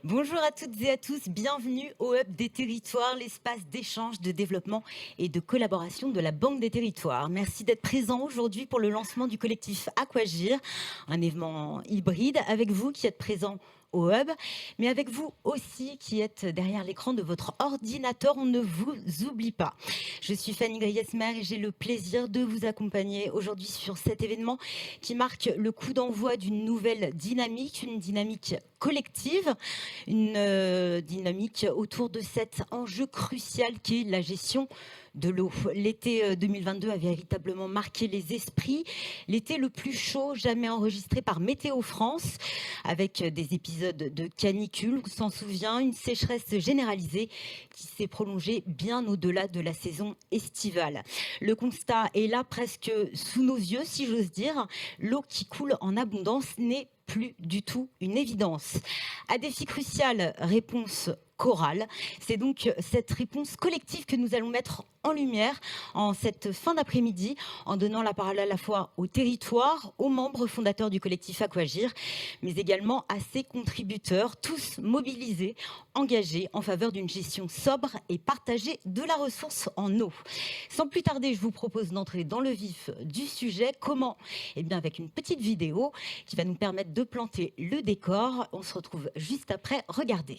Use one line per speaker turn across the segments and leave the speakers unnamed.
Bonjour à toutes et à tous, bienvenue au Hub des Territoires, l'espace d'échange, de développement et de collaboration de la Banque des Territoires. Merci d'être présent aujourd'hui pour le lancement du collectif Aquagir, un événement hybride avec vous qui êtes présents au Hub, mais avec vous aussi qui êtes derrière l'écran de votre ordinateur, on ne vous oublie pas. Je suis Fanny Griesmer et j'ai le plaisir de vous accompagner aujourd'hui sur cet événement qui marque le coup d'envoi d'une nouvelle dynamique, une dynamique collective, une dynamique autour de cet enjeu crucial qui est la gestion de l'eau. L'été 2022 a véritablement marqué les esprits. L'été le plus chaud jamais enregistré par Météo France, avec des épisodes de canicule, on s'en souvient, une sécheresse généralisée qui s'est prolongée bien au-delà de la saison estivale. Le constat est là presque sous nos yeux, si j'ose dire. L'eau qui coule en abondance n'est plus du tout une évidence. À défi crucial, réponse chorale. C'est donc cette réponse collective que nous allons mettre en lumière en cette fin d'après-midi, en donnant la parole à la fois au territoire, aux membres fondateurs du collectif Aquagir, mais également à ses contributeurs, tous mobilisés, engagés en faveur d'une gestion sobre et partagée de la ressource en eau. Sans plus tarder, je vous propose d'entrer dans le vif du sujet. Comment ? Eh bien, avec une petite vidéo qui va nous permettre de planter le décor. On se retrouve juste après. Regardez.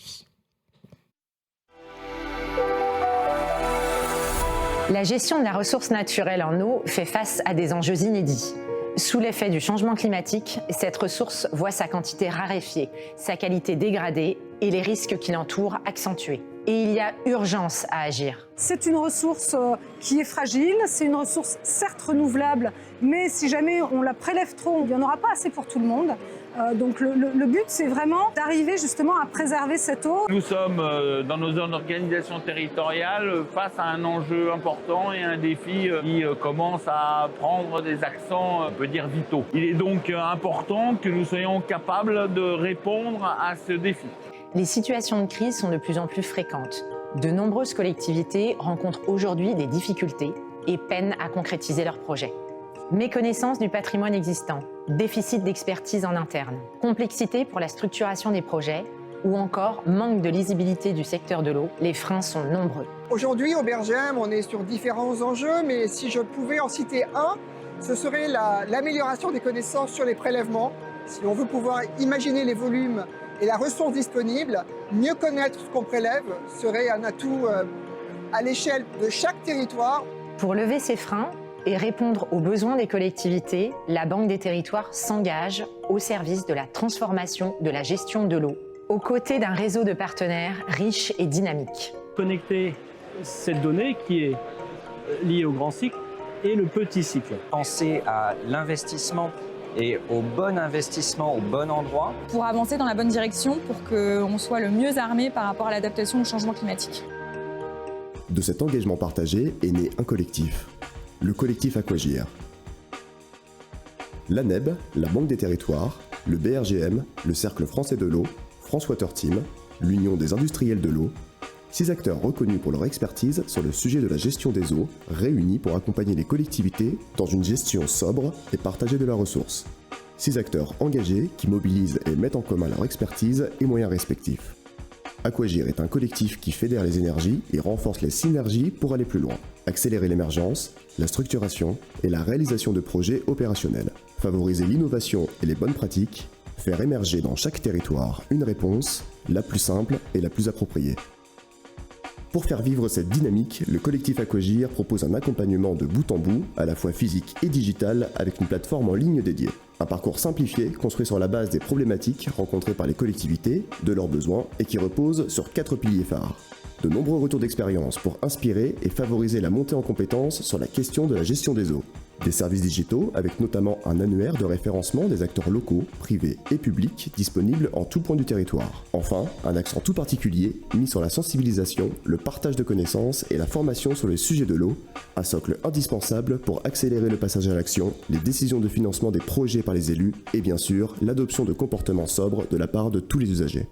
La gestion de la ressource naturelle en eau fait face à des enjeux inédits. Sous l'effet du changement climatique, cette ressource voit sa quantité raréfiée, sa qualité dégradée et les risques qui l'entourent accentués. Et il y a urgence à agir.
C'est une ressource qui est fragile, c'est une ressource certes renouvelable, mais si jamais on la prélève trop, il n'y en aura pas assez pour tout le monde. Donc le but, c'est vraiment d'arriver justement à préserver cette eau.
Nous sommes dans nos zones d'organisation territoriale face à un enjeu important et un défi qui commence à prendre des accents, on peut dire, vitaux. Il est donc important que nous soyons capables de répondre à ce défi.
Les situations de crise sont de plus en plus fréquentes. De nombreuses collectivités rencontrent aujourd'hui des difficultés et peinent à concrétiser leurs projets. Méconnaissance du patrimoine existant, déficit d'expertise en interne, complexité pour la structuration des projets ou encore manque de lisibilité du secteur de l'eau, les freins sont nombreux.
Aujourd'hui, au BRGM, on est sur différents enjeux, mais si je pouvais en citer un, ce serait l'amélioration des connaissances sur les prélèvements. Si on veut pouvoir imaginer les volumes et la ressource disponible, mieux connaître ce qu'on prélève serait un atout à l'échelle de chaque territoire.
Pour lever ces freins et répondre aux besoins des collectivités, la Banque des Territoires s'engage au service de la transformation de la gestion de l'eau, aux côtés d'un réseau de partenaires riche et dynamique.
Connecter cette donnée qui est liée au grand cycle et le petit cycle.
Penser à l'investissement et au bon investissement au bon endroit.
Pour avancer dans la bonne direction, pour qu'on soit le mieux armé par rapport à l'adaptation au changement climatique.
De cet engagement partagé est né un collectif, le collectif Aquagir. L'ANEB, la Banque des Territoires, le BRGM, le Cercle français de l'eau, France Water Team, l'Union des industriels de l'eau, 6 acteurs reconnus pour leur expertise sur le sujet de la gestion des eaux, réunis pour accompagner les collectivités dans une gestion sobre et partagée de la ressource. 6 acteurs engagés qui mobilisent et mettent en commun leur expertise et moyens respectifs. Aquagir est un collectif qui fédère les énergies et renforce les synergies pour aller plus loin, accélérer l'émergence, la structuration et la réalisation de projets opérationnels, favoriser l'innovation et les bonnes pratiques, faire émerger dans chaque territoire une réponse, la plus simple et la plus appropriée. Pour faire vivre cette dynamique, le collectif Aquagir propose un accompagnement de bout en bout, à la fois physique et digital, avec une plateforme en ligne dédiée. Un parcours simplifié, construit sur la base des problématiques rencontrées par les collectivités, de leurs besoins, et qui repose sur 4 piliers phares. De nombreux retours d'expérience pour inspirer et favoriser la montée en compétences sur la question de la gestion des eaux. Des services digitaux avec notamment un annuaire de référencement des acteurs locaux, privés et publics disponibles en tout point du territoire. Enfin, un accent tout particulier mis sur la sensibilisation, le partage de connaissances et la formation sur les sujets de l'eau, un socle indispensable pour accélérer le passage à l'action, les décisions de financement des projets par les élus et bien sûr l'adoption de comportements sobres de la part de tous les usagers.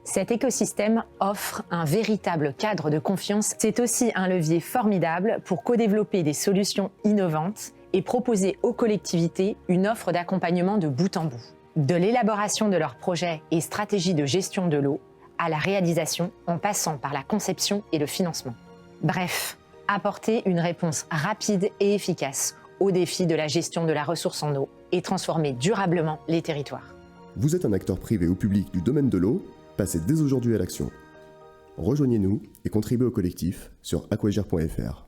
Cet écosystème offre un véritable cadre de confiance. C'est aussi un levier formidable pour co-développer des solutions innovantes et proposer aux collectivités une offre d'accompagnement de bout en bout. de l'élaboration de leurs projets et stratégies de gestion de l'eau à la réalisation en passant par la conception et le financement. Bref, apporter une réponse rapide et efficace aux défis de la gestion de la ressource en eau et transformer durablement les territoires.
Vous êtes un acteur privé ou public du domaine de l'eau, passez dès aujourd'hui à l'action. Rejoignez-nous et contribuez au collectif sur aquagir.fr.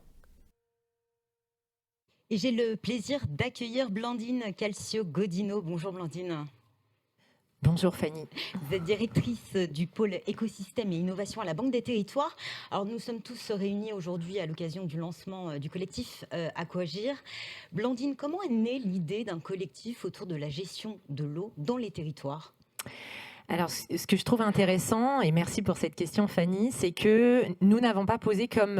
Et j'ai le plaisir d'accueillir Blandine Calcio-Godino. Bonjour Blandine.
Bonjour Fanny.
Vous êtes directrice du pôle écosystème et innovation à la Banque des Territoires. Alors nous sommes tous réunis aujourd'hui à l'occasion du lancement du collectif Aquagir. Blandine, comment est née l'idée d'un collectif autour de la gestion de l'eau dans les territoires ?
Alors, ce que je trouve intéressant, et merci pour cette question Fanny, c'est que nous n'avons pas posé comme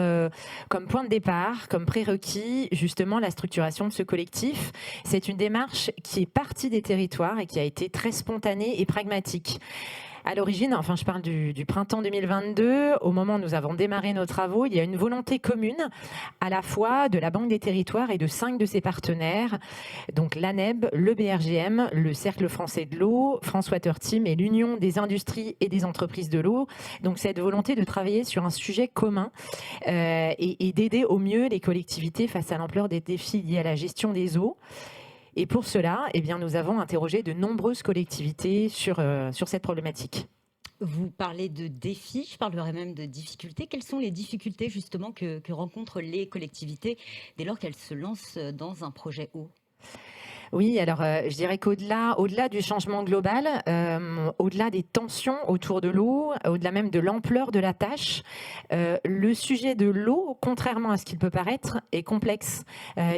point de départ, comme prérequis, justement la structuration de ce collectif. C'est une démarche qui est partie des territoires et qui a été très spontanée et pragmatique. À l'origine, enfin je parle du printemps 2022, au moment où nous avons démarré nos travaux, il y a une volonté commune à la fois de la Banque des Territoires et de 5 de ses partenaires, donc l'ANEB, le BRGM, le Cercle français de l'eau, France Water Team et l'Union des industries et des entreprises de l'eau. Donc cette volonté de travailler sur un sujet commun et d'aider au mieux les collectivités face à l'ampleur des défis liés à la gestion des eaux. Et pour cela, eh bien, nous avons interrogé de nombreuses collectivités sur cette problématique.
Vous parlez de défis, je parlerai même de difficultés. Quelles sont les difficultés justement que rencontrent les collectivités dès lors qu'elles se lancent dans un projet eau ?
Oui, alors je dirais au-delà du changement global, au-delà des tensions autour de l'eau, au-delà même de l'ampleur de la tâche, le sujet de l'eau, contrairement à ce qu'il peut paraître, est complexe.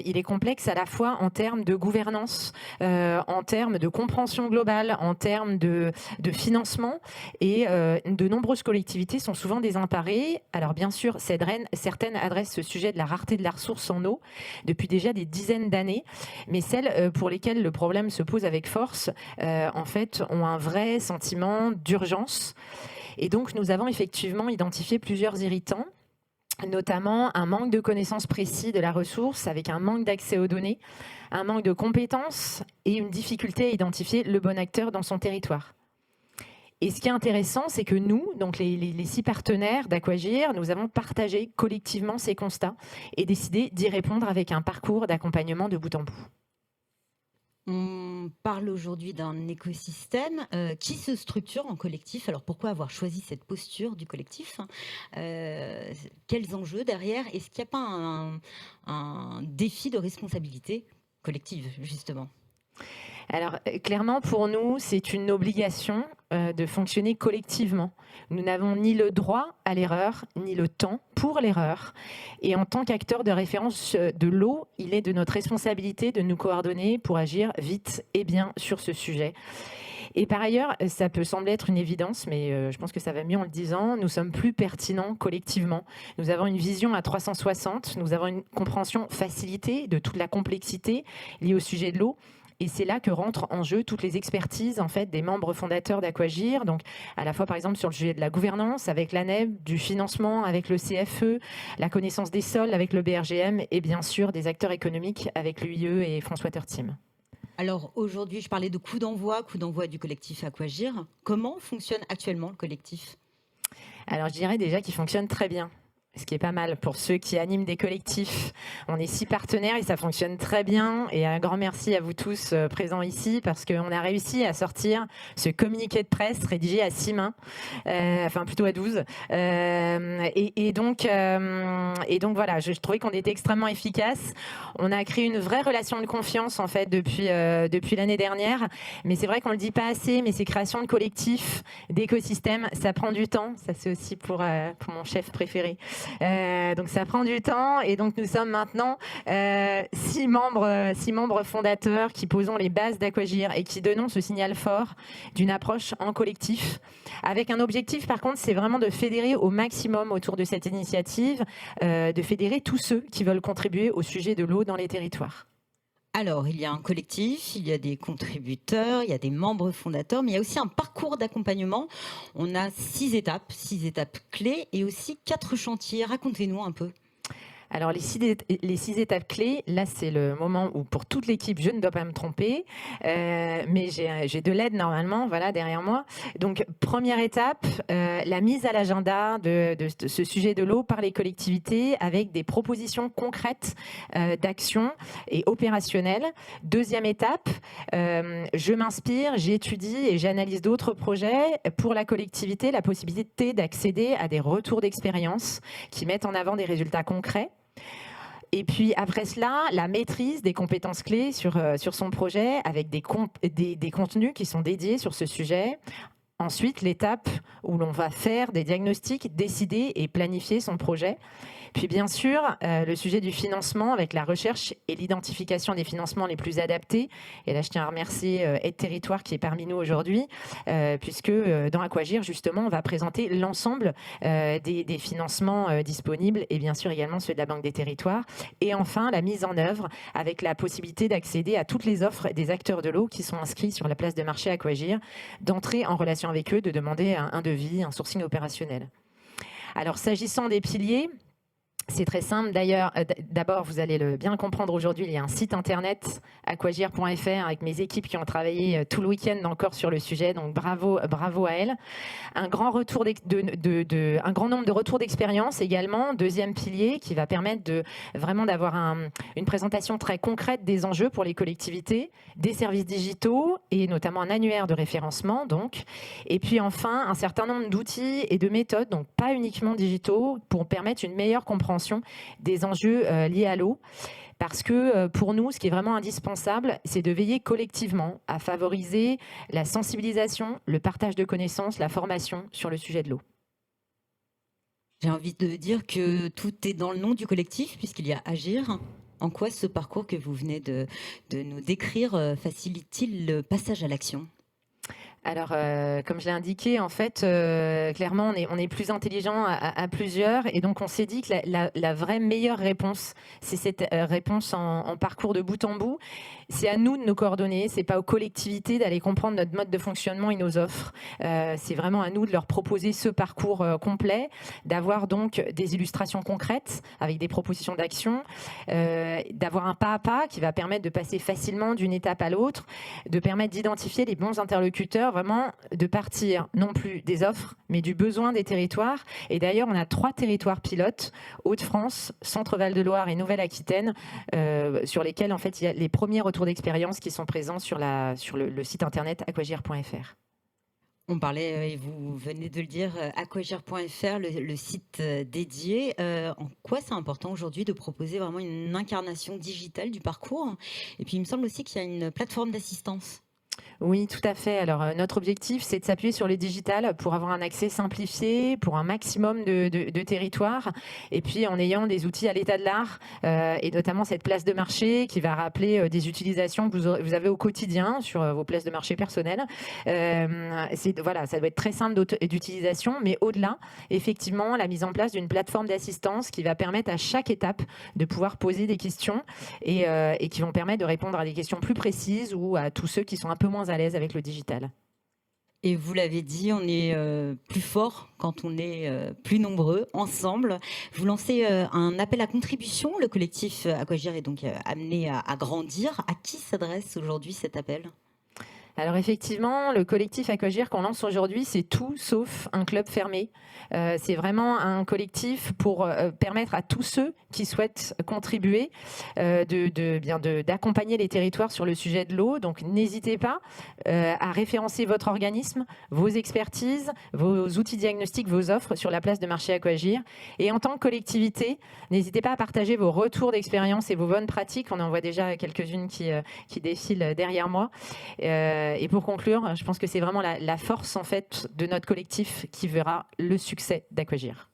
Il est complexe à la fois en termes de gouvernance, en termes de compréhension globale, en termes de financement, et de nombreuses collectivités sont souvent désemparées. Alors bien sûr, certaines adressent ce sujet de la rareté de la ressource en eau depuis déjà des dizaines d'années, mais celles pour lesquelles le problème se pose avec force, en fait, ont un vrai sentiment d'urgence. Et donc, nous avons effectivement identifié plusieurs irritants, notamment un manque de connaissances précises de la ressource, avec un manque d'accès aux données, un manque de compétences et une difficulté à identifier le bon acteur dans son territoire. Et ce qui est intéressant, c'est que nous, donc les 6 partenaires d'Aquagir, nous avons partagé collectivement ces constats et décidé d'y répondre avec un parcours d'accompagnement de bout en bout.
On parle aujourd'hui d'un écosystème qui se structure en collectif. Alors pourquoi avoir choisi cette posture du collectif ? Quels enjeux derrière ? Est-ce qu'il n'y a pas un défi de responsabilité collective, justement ?
Alors, clairement, pour nous, c'est une obligation de fonctionner collectivement. Nous n'avons ni le droit à l'erreur, ni le temps pour l'erreur. Et en tant qu'acteur de référence de l'eau, il est de notre responsabilité de nous coordonner pour agir vite et bien sur ce sujet. Et par ailleurs, ça peut sembler être une évidence, mais je pense que ça va mieux en le disant, nous sommes plus pertinents collectivement. Nous avons une vision à 360, nous avons une compréhension facilitée de toute la complexité liée au sujet de l'eau. Et c'est là que rentrent en jeu toutes les expertises en fait, des membres fondateurs d'Aquagir, donc à la fois par exemple sur le sujet de la gouvernance avec l'ANEB, du financement avec le CFE, la connaissance des sols avec le BRGM et bien sûr des acteurs économiques avec l'UIE et France Water Team.
Alors aujourd'hui, je parlais de coup d'envoi du collectif Aquagir. Comment fonctionne actuellement le collectif ?
Alors je dirais déjà qu'il fonctionne très bien. Ce qui est pas mal pour ceux qui animent des collectifs. On est 6 partenaires et ça fonctionne très bien. Et un grand merci à vous tous présents ici parce qu'on a réussi à sortir ce communiqué de presse rédigé à 6 mains, enfin plutôt à 12. Et donc voilà, je trouvais qu'on était extrêmement efficace. On a créé une vraie relation de confiance en fait depuis l'année dernière. Mais c'est vrai qu'on le dit pas assez, mais ces créations de collectifs, d'écosystèmes, ça prend du temps. Ça c'est aussi pour mon chef préféré. Donc ça prend du temps et donc nous sommes maintenant 6 membres fondateurs qui posons les bases d'Aquagir et qui donnons ce signal fort d'une approche en collectif avec un objectif par contre c'est vraiment de fédérer au maximum autour de cette initiative, de fédérer tous ceux qui veulent contribuer au sujet de l'eau dans les territoires.
Alors, il y a un collectif, il y a des contributeurs, il y a des membres fondateurs, mais il y a aussi un parcours d'accompagnement. On a 6 étapes clés et aussi 4 chantiers. Racontez-nous un peu.
Alors, les 6 étapes clés, là, c'est le moment où, pour toute l'équipe, je ne dois pas me tromper, mais j'ai de l'aide normalement, voilà, derrière moi. Donc, première étape, la mise à l'agenda de ce sujet de l'eau par les collectivités avec des propositions concrètes d'action et opérationnelles. Deuxième étape, je m'inspire, j'étudie et j'analyse d'autres projets pour la collectivité, la possibilité d'accéder à des retours d'expérience qui mettent en avant des résultats concrets. Et puis après cela, la maîtrise des compétences clés sur son projet avec des contenus qui sont dédiés sur ce sujet. Ensuite, l'étape où l'on va faire des diagnostics, décider et planifier son projet. Puis bien sûr, le sujet du financement avec la recherche et l'identification des financements les plus adaptés. Et là, je tiens à remercier Aide Territoire qui est parmi nous aujourd'hui, puisque dans Aquagir, justement, on va présenter l'ensemble des financements disponibles et bien sûr également ceux de la Banque des Territoires. Et enfin, la mise en œuvre avec la possibilité d'accéder à toutes les offres des acteurs de l'eau qui sont inscrits sur la place de marché Aquagir, d'entrer en relation avec eux, de demander un devis, un sourcing opérationnel. Alors, s'agissant des piliers, c'est très simple. D'ailleurs, d'abord, vous allez bien comprendre aujourd'hui, il y a un site internet, aquagir.fr, avec mes équipes qui ont travaillé tout le week-end encore sur le sujet. Donc, bravo à elles. Un grand nombre de retours d'expérience également. Deuxième pilier qui va permettre vraiment d'avoir une présentation très concrète des enjeux pour les collectivités, des services digitaux et notamment un annuaire de référencement. Donc. Et puis enfin, un certain nombre d'outils et de méthodes, donc pas uniquement digitaux, pour permettre une meilleure compréhension des enjeux liés à l'eau. Parce que pour nous, ce qui est vraiment indispensable, c'est de veiller collectivement à favoriser la sensibilisation, le partage de connaissances, la formation sur le sujet de l'eau.
J'ai envie de dire que tout est dans le nom du collectif, puisqu'il y a Agir. En quoi ce parcours que vous venez de nous décrire facilite-t-il le passage à l'action ?
Alors, comme je l'ai indiqué, en fait, clairement, on est plus intelligent à plusieurs. Et donc, on s'est dit que la vraie meilleure réponse, c'est cette réponse en parcours de bout en bout. C'est à nous de nous coordonner. C'est pas aux collectivités d'aller comprendre notre mode de fonctionnement et nos offres. C'est vraiment à nous de leur proposer ce parcours complet, d'avoir donc des illustrations concrètes avec des propositions d'action, d'avoir un pas à pas qui va permettre de passer facilement d'une étape à l'autre, de permettre d'identifier les bons interlocuteurs, vraiment de partir non plus des offres, mais du besoin des territoires. Et d'ailleurs, on a 3 territoires pilotes, Hauts-de-France, Centre-Val de Loire et Nouvelle-Aquitaine, sur lesquels en fait il y a les premiers retours d'expérience qui sont présents sur le site internet aquagir.fr.
On parlait, et vous venez de le dire, aquagir.fr, le site dédié. En quoi c'est important aujourd'hui de proposer vraiment une incarnation digitale du parcours ? Et puis il me semble aussi qu'il y a une plateforme d'assistance.
Oui, tout à fait. Alors, notre objectif, c'est de s'appuyer sur le digital pour avoir un accès simplifié pour un maximum de territoires. Et puis, en ayant des outils à l'état de l'art et notamment cette place de marché qui va rappeler des utilisations que vous avez au quotidien sur vos places de marché personnelles. Voilà, ça doit être très simple d'utilisation, mais au-delà, effectivement, la mise en place d'une plateforme d'assistance qui va permettre à chaque étape de pouvoir poser des questions et qui vont permettre de répondre à des questions plus précises ou à tous ceux qui sont un peu moins à l'aise avec le digital.
Et vous l'avez dit, on est plus fort quand on est plus nombreux, ensemble. Vous lancez un appel à contribution. Le collectif Aquagir est donc amené à grandir. À qui s'adresse aujourd'hui cet appel ?
Alors effectivement, le collectif Aquagir qu'on lance aujourd'hui, c'est tout sauf un club fermé. C'est vraiment un collectif pour permettre à tous ceux qui souhaitent contribuer d'accompagner les territoires sur le sujet de l'eau. Donc n'hésitez pas à référencer votre organisme, vos expertises, vos outils diagnostiques, vos offres sur la place de marché Aquagir. Et en tant que collectivité, n'hésitez pas à partager vos retours d'expérience et vos bonnes pratiques. On en voit déjà quelques-unes qui défilent derrière moi. Et pour conclure, je pense que c'est vraiment la force en fait de notre collectif qui verra le succès d'Aquagir.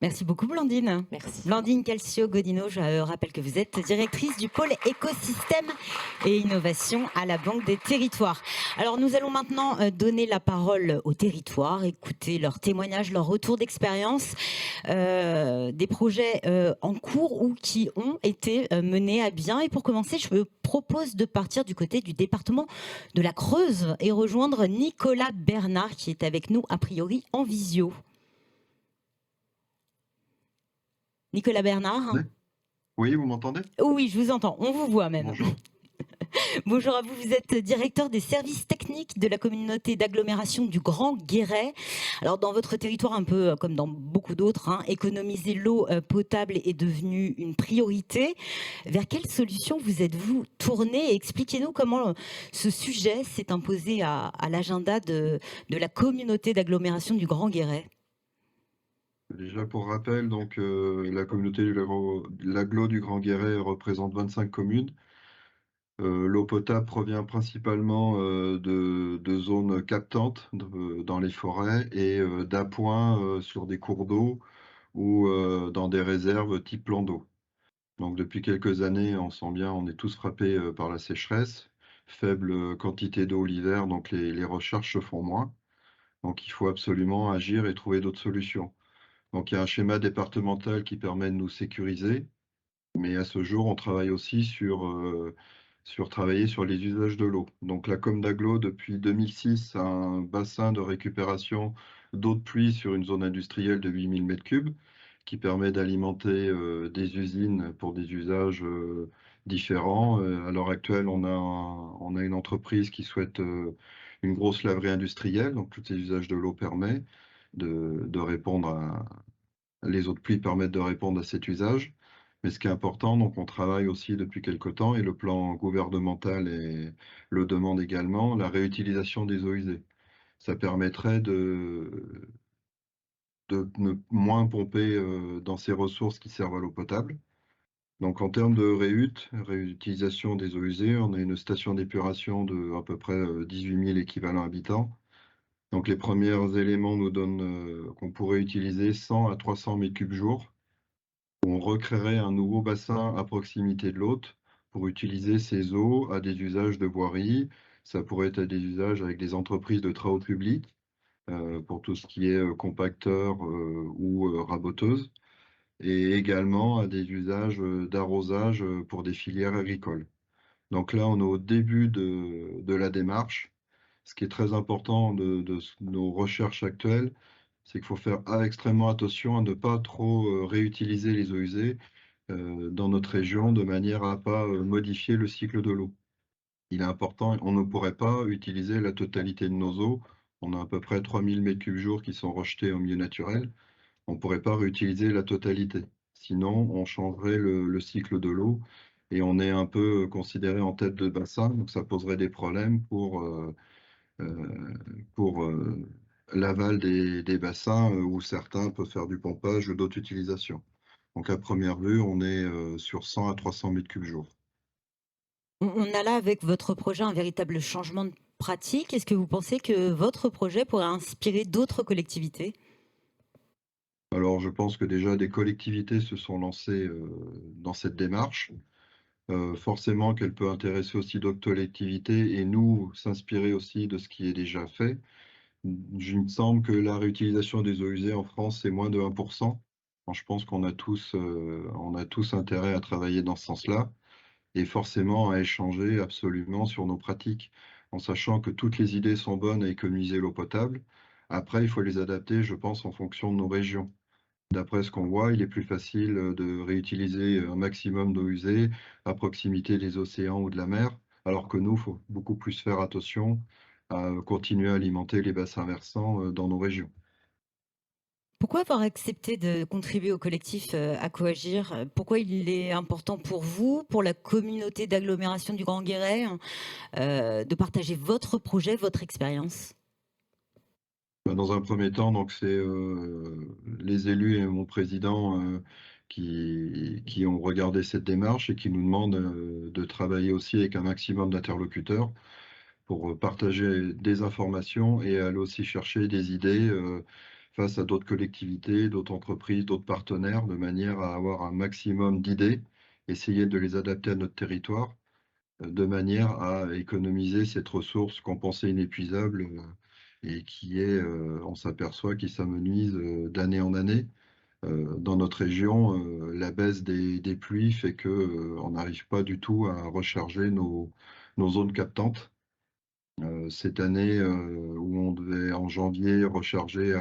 Merci beaucoup Blandine.
Merci.
Blandine Calcio-Godino, je rappelle que vous êtes directrice du pôle écosystème et innovation à la Banque des Territoires. Alors nous allons maintenant donner la parole aux territoires, écouter leurs témoignages, leurs retours d'expérience, des projets en cours ou qui ont été menés à bien. Et pour commencer, je me propose de partir du côté du département de la Creuse et rejoindre Nicolas Bernard qui est avec nous a priori en visio. Nicolas Bernard?
Oui, vous m'entendez?
Oui, je vous entends, on vous voit même.
Bonjour.
Bonjour à vous, vous êtes directeur des services techniques de la communauté d'agglomération du Grand Guéret. Alors dans votre territoire, un peu comme dans beaucoup d'autres, économiser l'eau potable est devenu une priorité. Vers quelle solution vous êtes-vous tourné? Expliquez-nous comment ce sujet s'est imposé à l'agenda de la communauté d'agglomération du Grand Guéret.
Déjà pour rappel, donc la communauté de l'agglo du Grand Guéret représente 25 communes. L'eau potable provient principalement de zones captantes dans les forêts et d'appoints sur des cours d'eau ou dans des réserves type plan d'eau. Donc depuis quelques années, on sent bien, on est tous frappés par la sécheresse, faible quantité d'eau l'hiver, donc les recherches se font moins. Donc il faut absolument agir et trouver d'autres solutions. Donc il y a un schéma départemental qui permet de nous sécuriser, mais à ce jour, on travaille aussi sur travailler sur les usages de l'eau. Donc la com d'agglo, depuis 2006, a un bassin de récupération d'eau de pluie sur une zone industrielle de 8000 m3 qui permet d'alimenter des usines pour des usages différents. À l'heure actuelle, on a une entreprise qui souhaite une grosse laverie industrielle, donc tous les usages de l'eau permet de répondre les eaux de pluie permettent de répondre à cet usage. Mais ce qui est important, donc on travaille aussi depuis quelque temps, et le plan gouvernemental le demande également, la réutilisation des eaux usées. Ça permettrait de ne moins pomper dans ces ressources qui servent à l'eau potable. Donc en termes de réutilisation des eaux usées, on a une station d'épuration de à peu près 18 000 équivalents habitants. Donc les premiers éléments nous donnent qu'on pourrait utiliser 100 à 300 m3 jour. On recréerait un nouveau bassin à proximité de l'autre pour utiliser ces eaux à des usages de voirie. Ça pourrait être à des usages avec des entreprises de travaux publics pour tout ce qui est compacteur ou raboteuse, et également à des usages d'arrosage pour des filières agricoles. Donc là, on est au début de la démarche. Ce qui est très important de nos recherches actuelles, c'est qu'il faut faire extrêmement attention à ne pas trop réutiliser les eaux usées dans notre région de manière à ne pas modifier le cycle de l'eau. Il est important, on ne pourrait pas utiliser la totalité de nos eaux. On a à peu près 3000 m3 jour qui sont rejetés au milieu naturel. On ne pourrait pas réutiliser la totalité. Sinon, on changerait le cycle de l'eau et on est un peu considéré en tête de bassin. Donc ça poserait des problèmes pour l'aval des bassins où certains peuvent faire du pompage ou d'autres utilisations. Donc à première vue, on est sur 100 à 300 m3 jour.
On a là avec votre projet un véritable changement de pratique. Est-ce que vous pensez que votre projet pourrait inspirer d'autres collectivités?
Alors je pense que déjà des collectivités se sont lancées dans cette démarche. Forcément qu'elle peut intéresser aussi d'autres collectivités et nous s'inspirer aussi de ce qui est déjà fait. Il me semble que la réutilisation des eaux usées en France, c'est moins de 1%. Alors, je pense qu'on a tous intérêt à travailler dans ce sens-là et forcément à échanger absolument sur nos pratiques, en sachant que toutes les idées sont bonnes à économiser l'eau potable. Après, il faut les adapter, je pense, en fonction de nos régions. D'après ce qu'on voit, il est plus facile de réutiliser un maximum d'eau usée à proximité des océans ou de la mer, alors que nous, il faut beaucoup plus faire attention à continuer à alimenter les bassins versants dans nos régions.
Pourquoi avoir accepté de contribuer au collectif Aquagir? Pourquoi il est important pour vous, pour la communauté d'agglomération du Grand Guéret, de partager votre projet, votre expérience?
Dans un premier temps, donc c'est les élus et mon président qui ont regardé cette démarche et qui nous demandent de travailler aussi avec un maximum d'interlocuteurs pour partager des informations et aller aussi chercher des idées face à d'autres collectivités, d'autres entreprises, d'autres partenaires, de manière à avoir un maximum d'idées, essayer de les adapter à notre territoire, de manière à économiser cette ressource qu'on pensait inépuisable et qui est, on s'aperçoit, qui s'amenuise d'année en année. Dans notre région, la baisse des pluies fait que on n'arrive pas du tout à recharger nos zones captantes. Cette année, où on devait en janvier recharger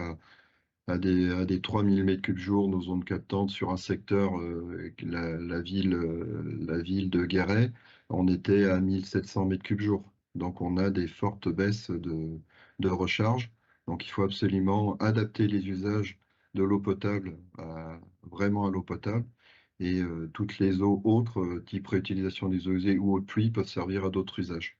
à des 3000 m3 jour nos zones captantes sur un secteur, la ville de Guéret, on était à 1700 m3 jour. Donc on a des fortes baisses de recharge. Donc il faut absolument adapter les usages de l'eau potable vraiment à l'eau potable. Et toutes les eaux autres, type réutilisation des eaux usées ou eau de pluie, peuvent servir à d'autres usages.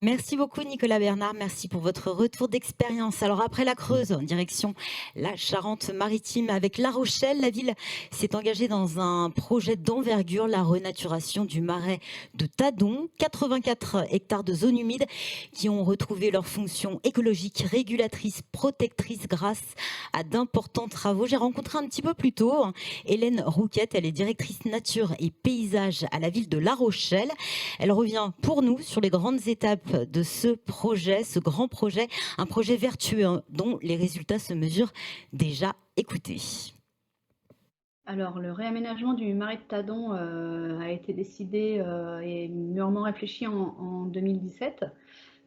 Merci beaucoup Nicolas Bernard, merci pour votre retour d'expérience. Alors après la Creuse, en direction la Charente-Maritime avec La Rochelle, la ville s'est engagée dans un projet d'envergure, la renaturation du marais de Tadon. 84 hectares de zones humides qui ont retrouvé leur fonction écologique, régulatrice, protectrice grâce à d'importants travaux. J'ai rencontré un petit peu plus tôt Hélène Rouquette, elle est directrice nature et paysage à la ville de La Rochelle. Elle revient pour nous sur les grandes étapes de ce projet, ce grand projet, un projet vertueux dont les résultats se mesurent déjà. Écoutez.
Alors, le réaménagement du marais de Tadon a été décidé et mûrement réfléchi en 2017.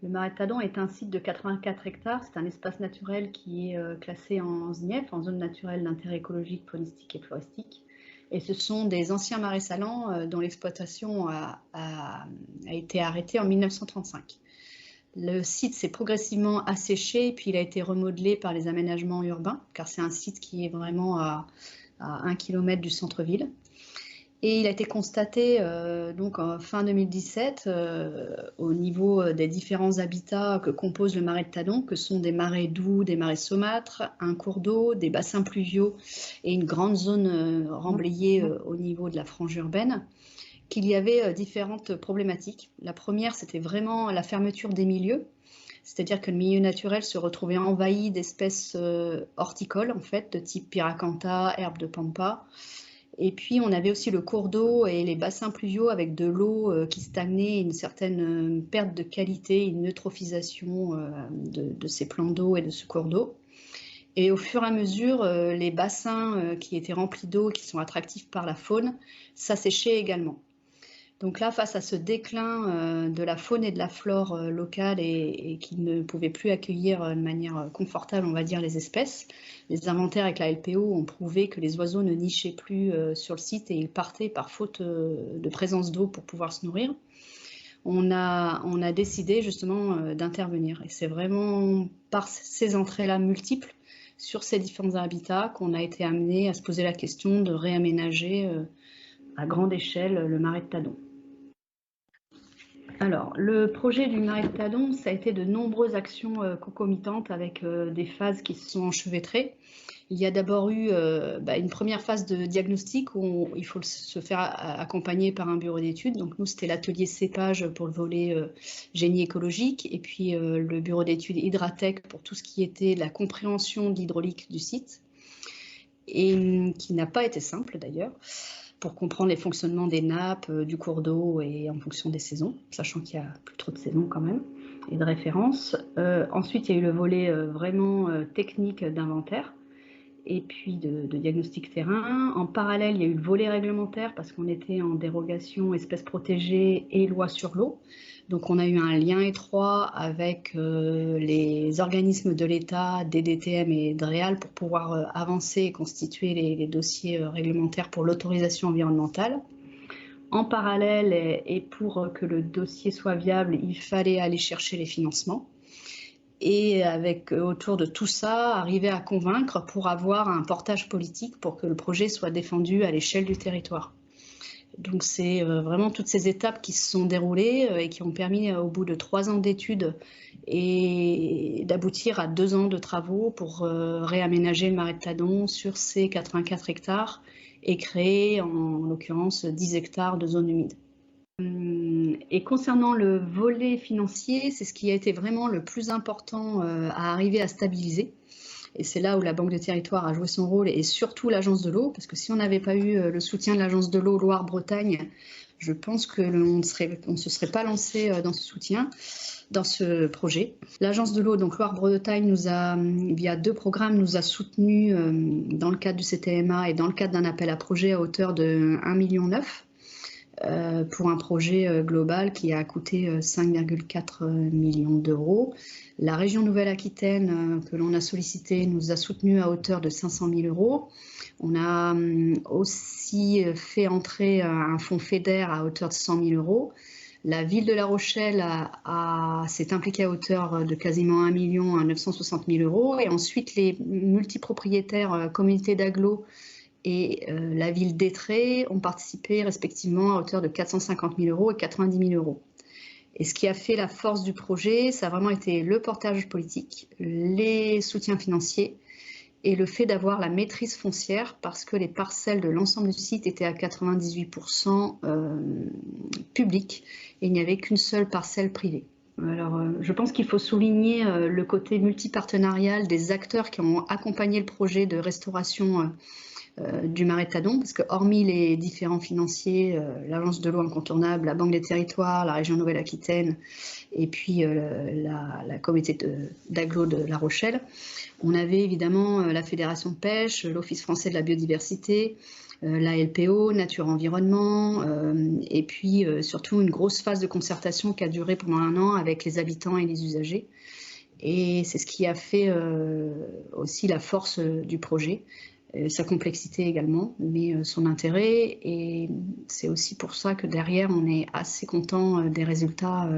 Le marais de Tadon est un site de 84 hectares. C'est un espace naturel qui est classé en ZNIEF, en zone naturelle d'intérêt écologique, faunistique et floristique. Et ce sont des anciens marais salants dont l'exploitation a été arrêtée en 1935. Le site s'est progressivement asséché, puis il a été remodelé par les aménagements urbains, car c'est un site qui est vraiment à 1 km du centre-ville. Et il a été constaté donc en fin 2017 au niveau des différents habitats que compose le marais de Tadon, que sont des marais doux, des marais saumâtres, un cours d'eau, des bassins pluviaux et une grande zone remblayée au niveau de la frange urbaine, qu'il y avait différentes problématiques. La première, c'était vraiment la fermeture des milieux, c'est-à-dire que le milieu naturel se retrouvait envahi d'espèces horticoles, en fait, de type Pyracantha, herbe de pampa. Et puis, on avait aussi le cours d'eau et les bassins pluviaux avec de l'eau qui stagnait, une certaine perte de qualité, une eutrophisation de ces plans d'eau et de ce cours d'eau. Et au fur et à mesure, les bassins qui étaient remplis d'eau, qui sont attractifs par la faune, s'asséchaient également. Donc là, face à ce déclin de la faune et de la flore locale et qui ne pouvait plus accueillir de manière confortable, on va dire, les espèces, les inventaires avec la LPO ont prouvé que les oiseaux ne nichaient plus sur le site et ils partaient par faute de présence d'eau pour pouvoir se nourrir. On a décidé justement d'intervenir. Et c'est vraiment par ces entrées-là multiples sur ces différents habitats qu'on a été amené à se poser la question de réaménager à grande échelle le marais de Tadon. Alors, le projet du marais de Tadon, ça a été de nombreuses actions concomitantes avec des phases qui se sont enchevêtrées. Il y a d'abord eu une première phase de diagnostic où il faut se faire accompagner par un bureau d'études. Donc nous, c'était l'atelier cépage pour le volet génie écologique et puis le bureau d'études Hydratec pour tout ce qui était la compréhension de l'hydraulique du site et qui n'a pas été simple d'ailleurs, pour comprendre les fonctionnements des nappes, du cours d'eau et en fonction des saisons, sachant qu'il n'y a plus trop de saisons quand même, et de références. Ensuite, il y a eu le volet vraiment technique d'inventaire, et puis de diagnostic terrain. En parallèle, il y a eu le volet réglementaire, parce qu'on était en dérogation espèces protégées et loi sur l'eau. Donc on a eu un lien étroit avec les organismes de l'État, DDTM et DREAL pour pouvoir avancer et constituer les dossiers réglementaires pour l'autorisation environnementale. En parallèle, et pour que le dossier soit viable, il fallait aller chercher les financements. Et avec autour de tout ça, arriver à convaincre pour avoir un portage politique pour que le projet soit défendu à l'échelle du territoire. Donc c'est vraiment toutes ces étapes qui se sont déroulées et qui ont permis au bout de 3 ans d'études et d'aboutir à 2 ans de travaux pour réaménager le marais de Tadon sur ces 84 hectares et créer en l'occurrence 10 hectares de zones humides. Et concernant le volet financier, c'est ce qui a été vraiment le plus important à arriver à stabiliser. Et c'est là où la Banque de Territoire a joué son rôle et surtout l'Agence de l'eau, parce que si on n'avait pas eu le soutien de l'Agence de l'eau Loire-Bretagne, je pense qu'on ne se serait pas lancé dans ce soutien, dans ce projet. L'Agence de l'eau, donc Loire-Bretagne, via 2 programmes, nous a soutenus dans le cadre du CTMA et dans le cadre d'un appel à projet à hauteur de 1,9 million. pour un projet global qui a coûté 5,4 millions d'euros. La région Nouvelle-Aquitaine, que l'on a sollicité, nous a soutenu à hauteur de 500 000 euros. On a aussi fait entrer un fonds FEDER à hauteur de 100 000 euros. La ville de La Rochelle s'est impliquée à hauteur de quasiment 1 960 000 euros. Et ensuite, les multipropriétaires communautés d'agglo et la ville d'Étré ont participé respectivement à hauteur de 450 000 euros et 90 000 euros. Et ce qui a fait la force du projet, ça a vraiment été le portage politique, les soutiens financiers et le fait d'avoir la maîtrise foncière, parce que les parcelles de l'ensemble du site étaient à 98% publiques et il n'y avait qu'une seule parcelle privée. Alors, je pense qu'il faut souligner le côté multipartenarial des acteurs qui ont accompagné le projet de restauration du Marais de Tadon, parce que hormis les différents financiers, l'Agence de l'eau incontournable, la Banque des Territoires, la région Nouvelle-Aquitaine et puis la communauté d'agglo de La Rochelle, on avait évidemment la Fédération de pêche, l'Office français de la biodiversité, la LPO, Nature Environnement, et puis surtout une grosse phase de concertation qui a duré pendant 1 an avec les habitants et les usagers. Et c'est ce qui a fait aussi la force du projet. Sa complexité également, mais son intérêt, et c'est aussi pour ça que derrière on est assez content des résultats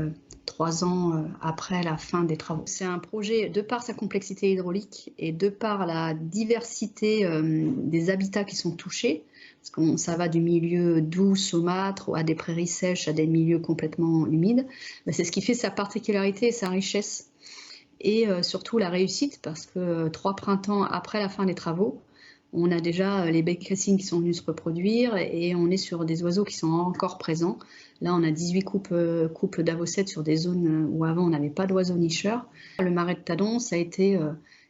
3 ans après la fin des travaux. C'est un projet, de par sa complexité hydraulique et de par la diversité des habitats qui sont touchés, parce que ça va du milieu doux, saumâtre, à des prairies sèches, à des milieux complètement humides, c'est ce qui fait sa particularité et sa richesse, et surtout la réussite, parce que 3 printemps après la fin des travaux, on a déjà les bécassines qui sont venus se reproduire et on est sur des oiseaux qui sont encore présents. Là, on a 18 couples d'avocettes sur des zones où avant on n'avait pas d'oiseaux nicheurs. Le Marais de Tadon, ça a été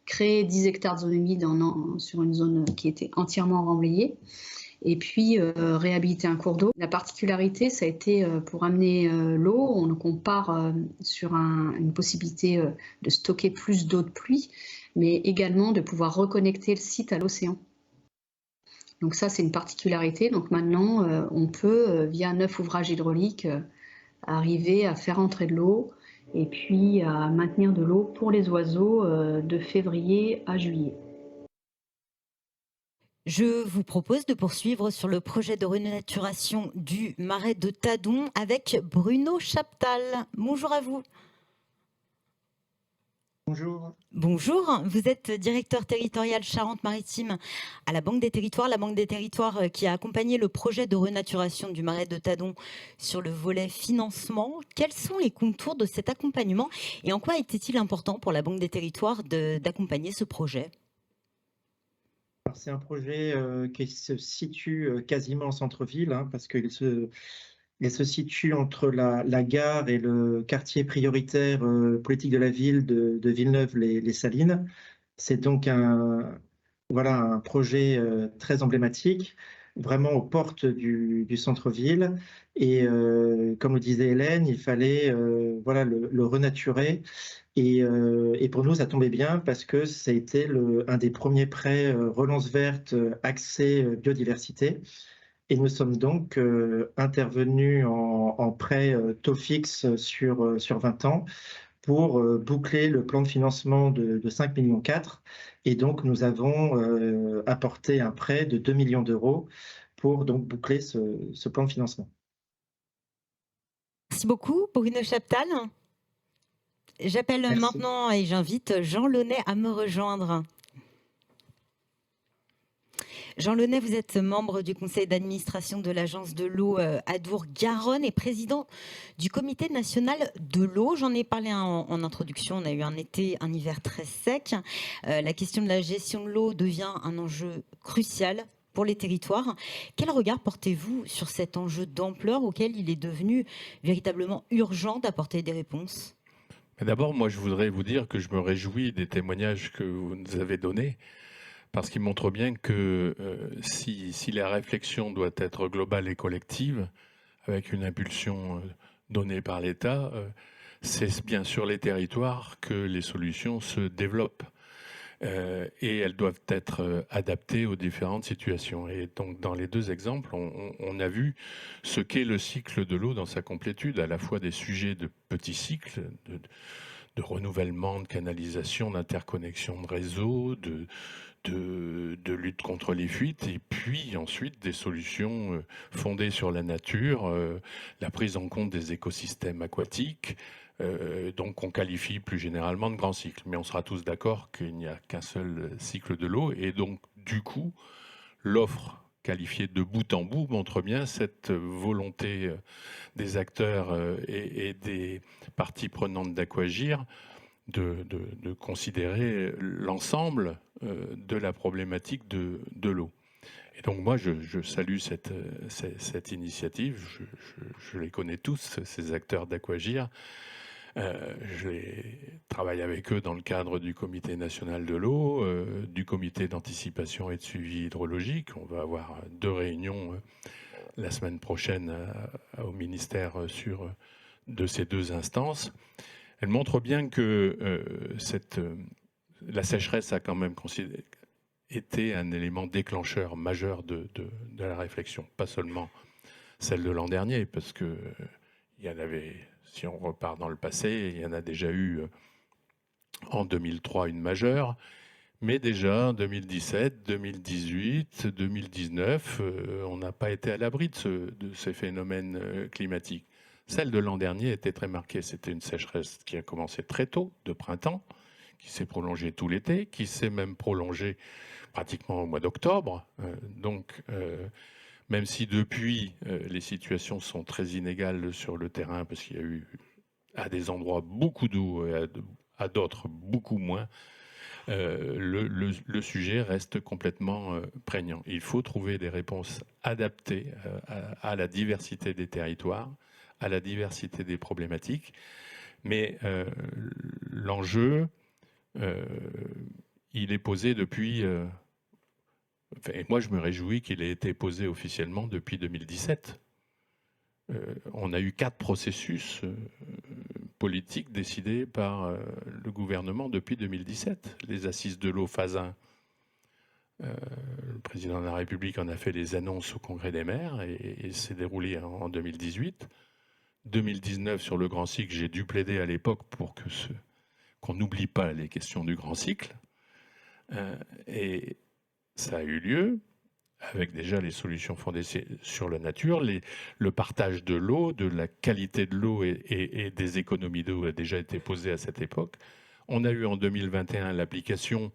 créé 10 hectares de zone humide sur une zone qui était entièrement remblayée. Et puis réhabiliter un cours d'eau. La particularité, ça a été pour amener l'eau, donc on part sur une possibilité de stocker plus d'eau de pluie, mais également de pouvoir reconnecter le site à l'océan. Donc ça, c'est une particularité. Donc maintenant, on peut, via 9 ouvrages hydrauliques, arriver à faire entrer de l'eau et puis à maintenir de l'eau pour les oiseaux de février à juillet.
Je vous propose de poursuivre sur le projet de renaturation du Marais de Tadon avec Bruno Chaptal. Bonjour à vous.
Bonjour.
Bonjour, vous êtes directeur territorial Charente-Maritime à la Banque des Territoires. La Banque des Territoires qui a accompagné le projet de renaturation du Marais de Tadon sur le volet financement. Quels sont les contours de cet accompagnement et en quoi était-il important pour la Banque des Territoires d'accompagner ce projet ?
C'est un projet qui se situe quasiment en centre-ville, parce qu'il se situe entre la gare et le quartier prioritaire politique de la ville de Villeneuve-les-Salines. C'est donc un projet très emblématique, vraiment aux portes du centre-ville. Et comme le disait Hélène, il fallait le renaturer. Et pour nous, ça tombait bien parce que ça a été un des premiers prêts relance verte axé biodiversité. Et nous sommes donc intervenus en prêt taux fixe sur 20 ans pour boucler le plan de financement de 5,4 millions. Et donc, nous avons apporté un prêt de 2 millions d'euros pour donc boucler ce plan de financement.
Merci beaucoup, Bruno Chaptal. J'appelle maintenant et j'invite Jean Launay à me rejoindre. Jean Launay, vous êtes membre du conseil d'administration de l'agence de l'eau Adour-Garonne et président du comité national de l'eau. J'en ai parlé en introduction, on a eu un hiver très sec. La question de la gestion de l'eau devient un enjeu crucial pour les territoires. Quel regard portez-vous sur cet enjeu d'ampleur auquel il est devenu véritablement urgent d'apporter des réponses ?
D'abord, moi, je voudrais vous dire que je me réjouis des témoignages que vous nous avez donnés, parce qu'ils montrent bien que si la réflexion doit être globale et collective, avec une impulsion donnée par l'État, c'est bien sur les territoires que les solutions se développent. et elles doivent être adaptées aux différentes situations. Et donc, dans les deux exemples, on a vu ce qu'est le cycle de l'eau dans sa complétude, à la fois des sujets de petits cycles, de renouvellement, de canalisation, d'interconnexion de réseaux, de lutte contre les fuites, et puis ensuite des solutions fondées sur la nature, la prise en compte des écosystèmes aquatiques, donc on qualifie plus généralement de grands cycles. Mais on sera tous d'accord qu'il n'y a qu'un seul cycle de l'eau, et donc du coup, l'offre qualifiée de bout en bout montre bien cette volonté des acteurs et des parties prenantes d'Aquagir de considérer l'ensemble de la problématique de l'eau. Et donc moi, je salue cette initiative. Je les connais tous, ces acteurs d'Aquagir. Je travaille avec eux dans le cadre du Comité national de l'eau, du Comité d'anticipation et de suivi hydrologique. On va avoir 2 réunions la semaine prochaine au ministère de ces 2 instances. Elle montre bien que la sécheresse a quand même été un élément déclencheur majeur de la réflexion, pas seulement celle de l'an dernier, parce que il y en avait, si on repart dans le passé, il y en a déjà eu en 2003 une majeure, mais déjà en 2017, 2018, 2019, on n'a pas été à l'abri de ces phénomènes climatiques. Celle de l'an dernier était très marquée. C'était une sécheresse qui a commencé très tôt, de printemps, qui s'est prolongée tout l'été, qui s'est même prolongée pratiquement au mois d'octobre. Même si depuis, les situations sont très inégales sur le terrain, parce qu'il y a eu à des endroits beaucoup d'eau et à d'autres beaucoup moins, le sujet reste complètement prégnant. Il faut trouver des réponses adaptées à la diversité des territoires, à la diversité des problématiques. Mais l'enjeu, il est posé depuis... et moi, je me réjouis qu'il ait été posé officiellement depuis 2017. On a eu 4 processus politiques décidés par le gouvernement depuis 2017. Les assises de l'eau phase 1, le président de la République en a fait les annonces au Congrès des maires et s'est déroulé en 2018. 2019, sur le grand cycle, j'ai dû plaider à l'époque pour qu'on n'oublie pas les questions du grand cycle. Et ça a eu lieu, avec déjà les solutions fondées sur la nature, le partage de l'eau, de la qualité de l'eau et des économies d'eau a déjà été posé à cette époque. On a eu en 2021 l'application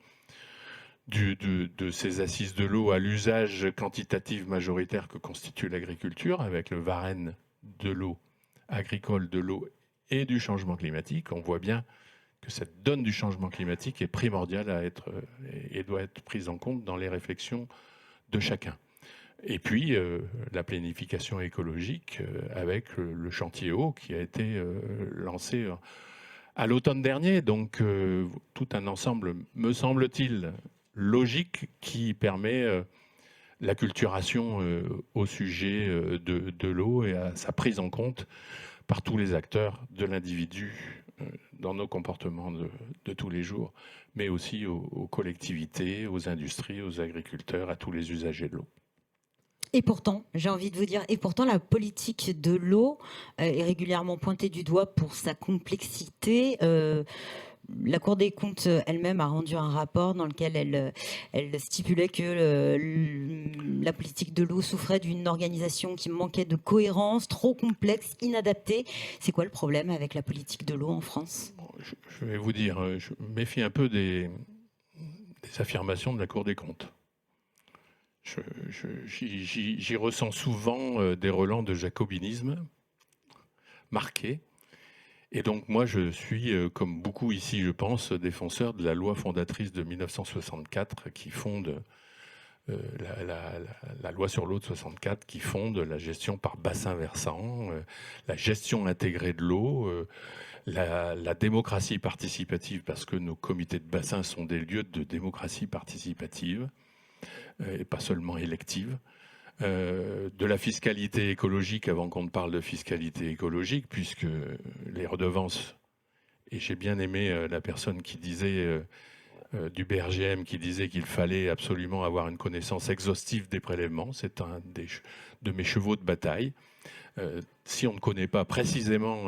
de ces assises de l'eau à l'usage quantitatif majoritaire que constitue l'agriculture, avec le Varenne de l'eau agricole, de l'eau et du changement climatique. On voit bien que cette donne du changement climatique est primordiale à être et doit être prise en compte dans les réflexions de chacun. Et puis, la planification écologique avec le chantier eau qui a été lancé à l'automne dernier. Donc, tout un ensemble, me semble-t-il, logique qui permet l'acculturation au sujet de l'eau et à sa prise en compte par tous les acteurs de l'individu dans nos comportements de tous les jours, mais aussi aux collectivités, aux industries, aux agriculteurs, à tous les usagers de l'eau.
Et pourtant, j'ai envie de vous dire, et pourtant la politique de l'eau est régulièrement pointée du doigt pour sa complexité. La Cour des comptes elle-même a rendu un rapport dans lequel elle stipulait que la politique de l'eau souffrait d'une organisation qui manquait de cohérence, trop complexe, inadaptée. C'est quoi le problème avec la politique de l'eau en France ?
Je vais vous dire, je me méfie un peu des affirmations de la Cour des comptes. J'y ressens souvent des relents de jacobinisme marqués. Et donc moi, je suis, comme beaucoup ici, je pense, défenseur de la loi fondatrice de 1964 qui fonde la loi sur l'eau de 64 qui fonde la gestion par bassin versant, la gestion intégrée de l'eau, la démocratie participative, parce que nos comités de bassin sont des lieux de démocratie participative et pas seulement élective. De la fiscalité écologique, avant qu'on ne parle de fiscalité écologique, puisque les redevances, et j'ai bien aimé la personne qui disait du BRGM qui disait qu'il fallait absolument avoir une connaissance exhaustive des prélèvements. C'est un de mes chevaux de bataille. Si on ne connaît pas précisément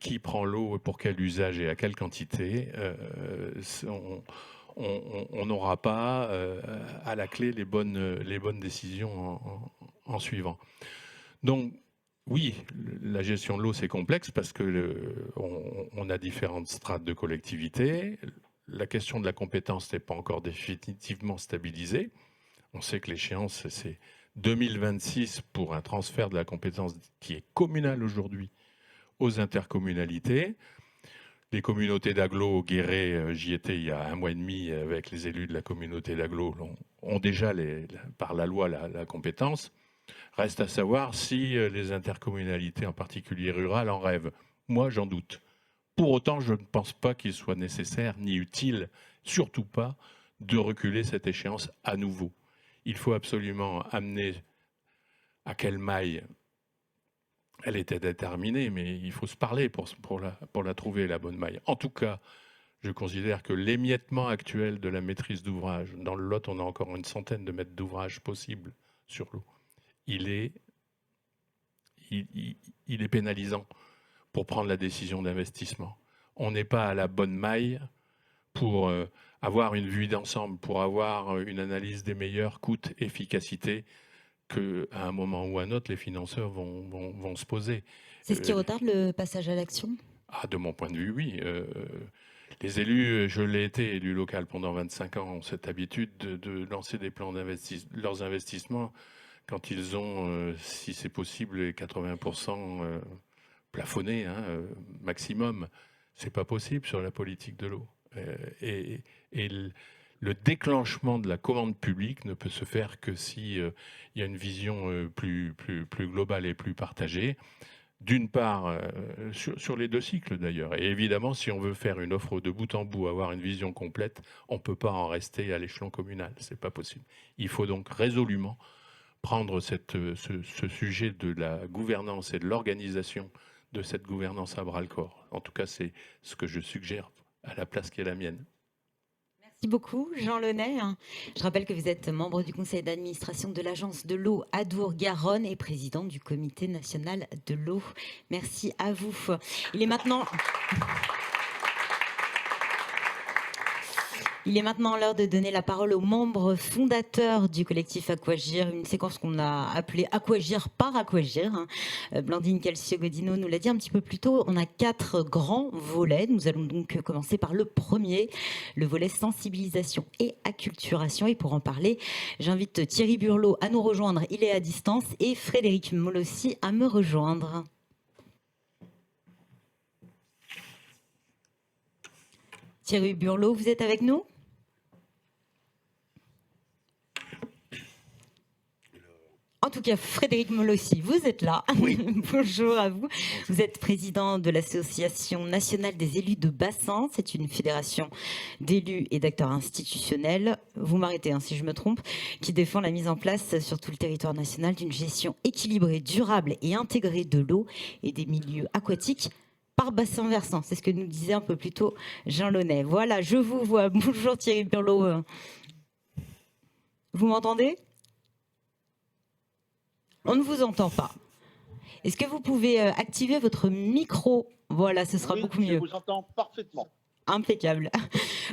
qui prend l'eau, pour quel usage et à quelle quantité, on n'aura pas à la clé les bonnes décisions en suivant. Donc, oui, la gestion de l'eau, c'est complexe parce qu'on a différentes strates de collectivité. La question de la compétence n'est pas encore définitivement stabilisée. On sait que l'échéance, c'est 2026 pour un transfert de la compétence qui est communale aujourd'hui aux intercommunalités. Les communautés d'agglo, Guéret, j'y étais il y a 1 mois et demi avec les élus de la communauté d'agglo, ont déjà par la loi la compétence. Reste à savoir si les intercommunalités, en particulier rurales, en rêvent. Moi, j'en doute. Pour autant, je ne pense pas qu'il soit nécessaire ni utile, surtout pas, de reculer cette échéance à nouveau. Il faut absolument amener à quelle maille elle était déterminée, mais il faut se parler pour la trouver, la bonne maille. En tout cas, je considère que l'émiettement actuel de la maîtrise d'ouvrage, dans le Lot, on a encore une centaine de mètres d'ouvrage possibles sur l'eau. Il est pénalisant pour prendre la décision d'investissement. On n'est pas à la bonne maille pour avoir une vue d'ensemble, pour avoir une analyse des meilleurs coûts-efficacité qu'à un moment ou à un autre, les financeurs vont se poser.
C'est ce qui retarde le passage à l'action ?
De mon point de vue, oui. Les élus, je l'ai été élu local pendant 25 ans, ont cette habitude de lancer des plans leurs investissements quand ils ont, si c'est possible, les 80% plafonnés, maximum. C'est pas possible sur la politique de l'eau. Et le déclenchement de la commande publique ne peut se faire que si il y a une vision plus globale et plus partagée. D'une part, sur les 2 cycles d'ailleurs. Et évidemment, si on veut faire une offre de bout en bout, avoir une vision complète, on ne peut pas en rester à l'échelon communal. C'est pas possible. Il faut donc résolument prendre ce sujet de la gouvernance et de l'organisation de cette gouvernance à bras-le-corps. En tout cas, c'est ce que je suggère à la place qui est la mienne.
Merci beaucoup, Jean Launay. Je rappelle que vous êtes membre du conseil d'administration de l'Agence de l'eau Adour-Garonne et président du comité national de l'eau. Merci à vous. Il est maintenant l'heure de donner la parole aux membres fondateurs du collectif Aquagir, une séquence qu'on a appelée Aquagir par Aquagir. Blandine Calcio-Godino nous l'a dit un petit peu plus tôt, on a 4 grands volets. Nous allons donc commencer par le premier, le volet sensibilisation et acculturation. Et pour en parler, j'invite Thierry Burlot à nous rejoindre, il est à distance, et Frédéric Molossi à me rejoindre. Thierry Burlot, vous êtes avec nous ? En tout cas, Frédéric Molossi, vous êtes là. Oui. Bonjour à vous. Vous êtes président de l'Association nationale des élus de bassin. C'est une fédération d'élus et d'acteurs institutionnels, vous m'arrêtez si je me trompe, qui défend la mise en place sur tout le territoire national d'une gestion équilibrée, durable et intégrée de l'eau et des milieux aquatiques par bassin versant. C'est ce que nous disait un peu plus tôt Jean Launay. Voilà, je vous vois. Bonjour Thierry Burlot. Vous m'entendez ? On ne vous entend pas. Est-ce que vous pouvez activer votre micro ? Voilà, ce sera beaucoup mieux.
Je vous entends parfaitement.
Impeccable.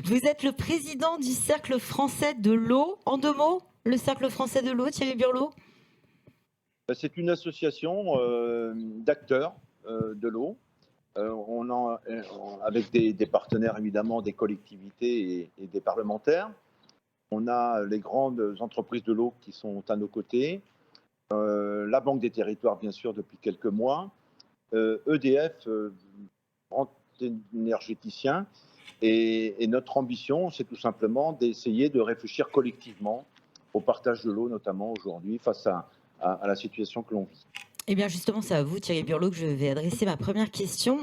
Vous êtes le président du Cercle français de l'eau. En 2 mots, le Cercle français de l'eau, Thierry Burlot ?
C'est une association d'acteurs de l'eau. Avec des partenaires, évidemment, des collectivités et des parlementaires. On a les grandes entreprises de l'eau qui sont à nos côtés. La Banque des territoires, bien sûr, depuis quelques mois, EDF, grand énergéticien, et notre ambition, c'est tout simplement d'essayer de réfléchir collectivement au partage de l'eau, notamment aujourd'hui, face à la situation que l'on vit.
Eh bien justement, c'est à vous Thierry Burlot que je vais adresser ma première question.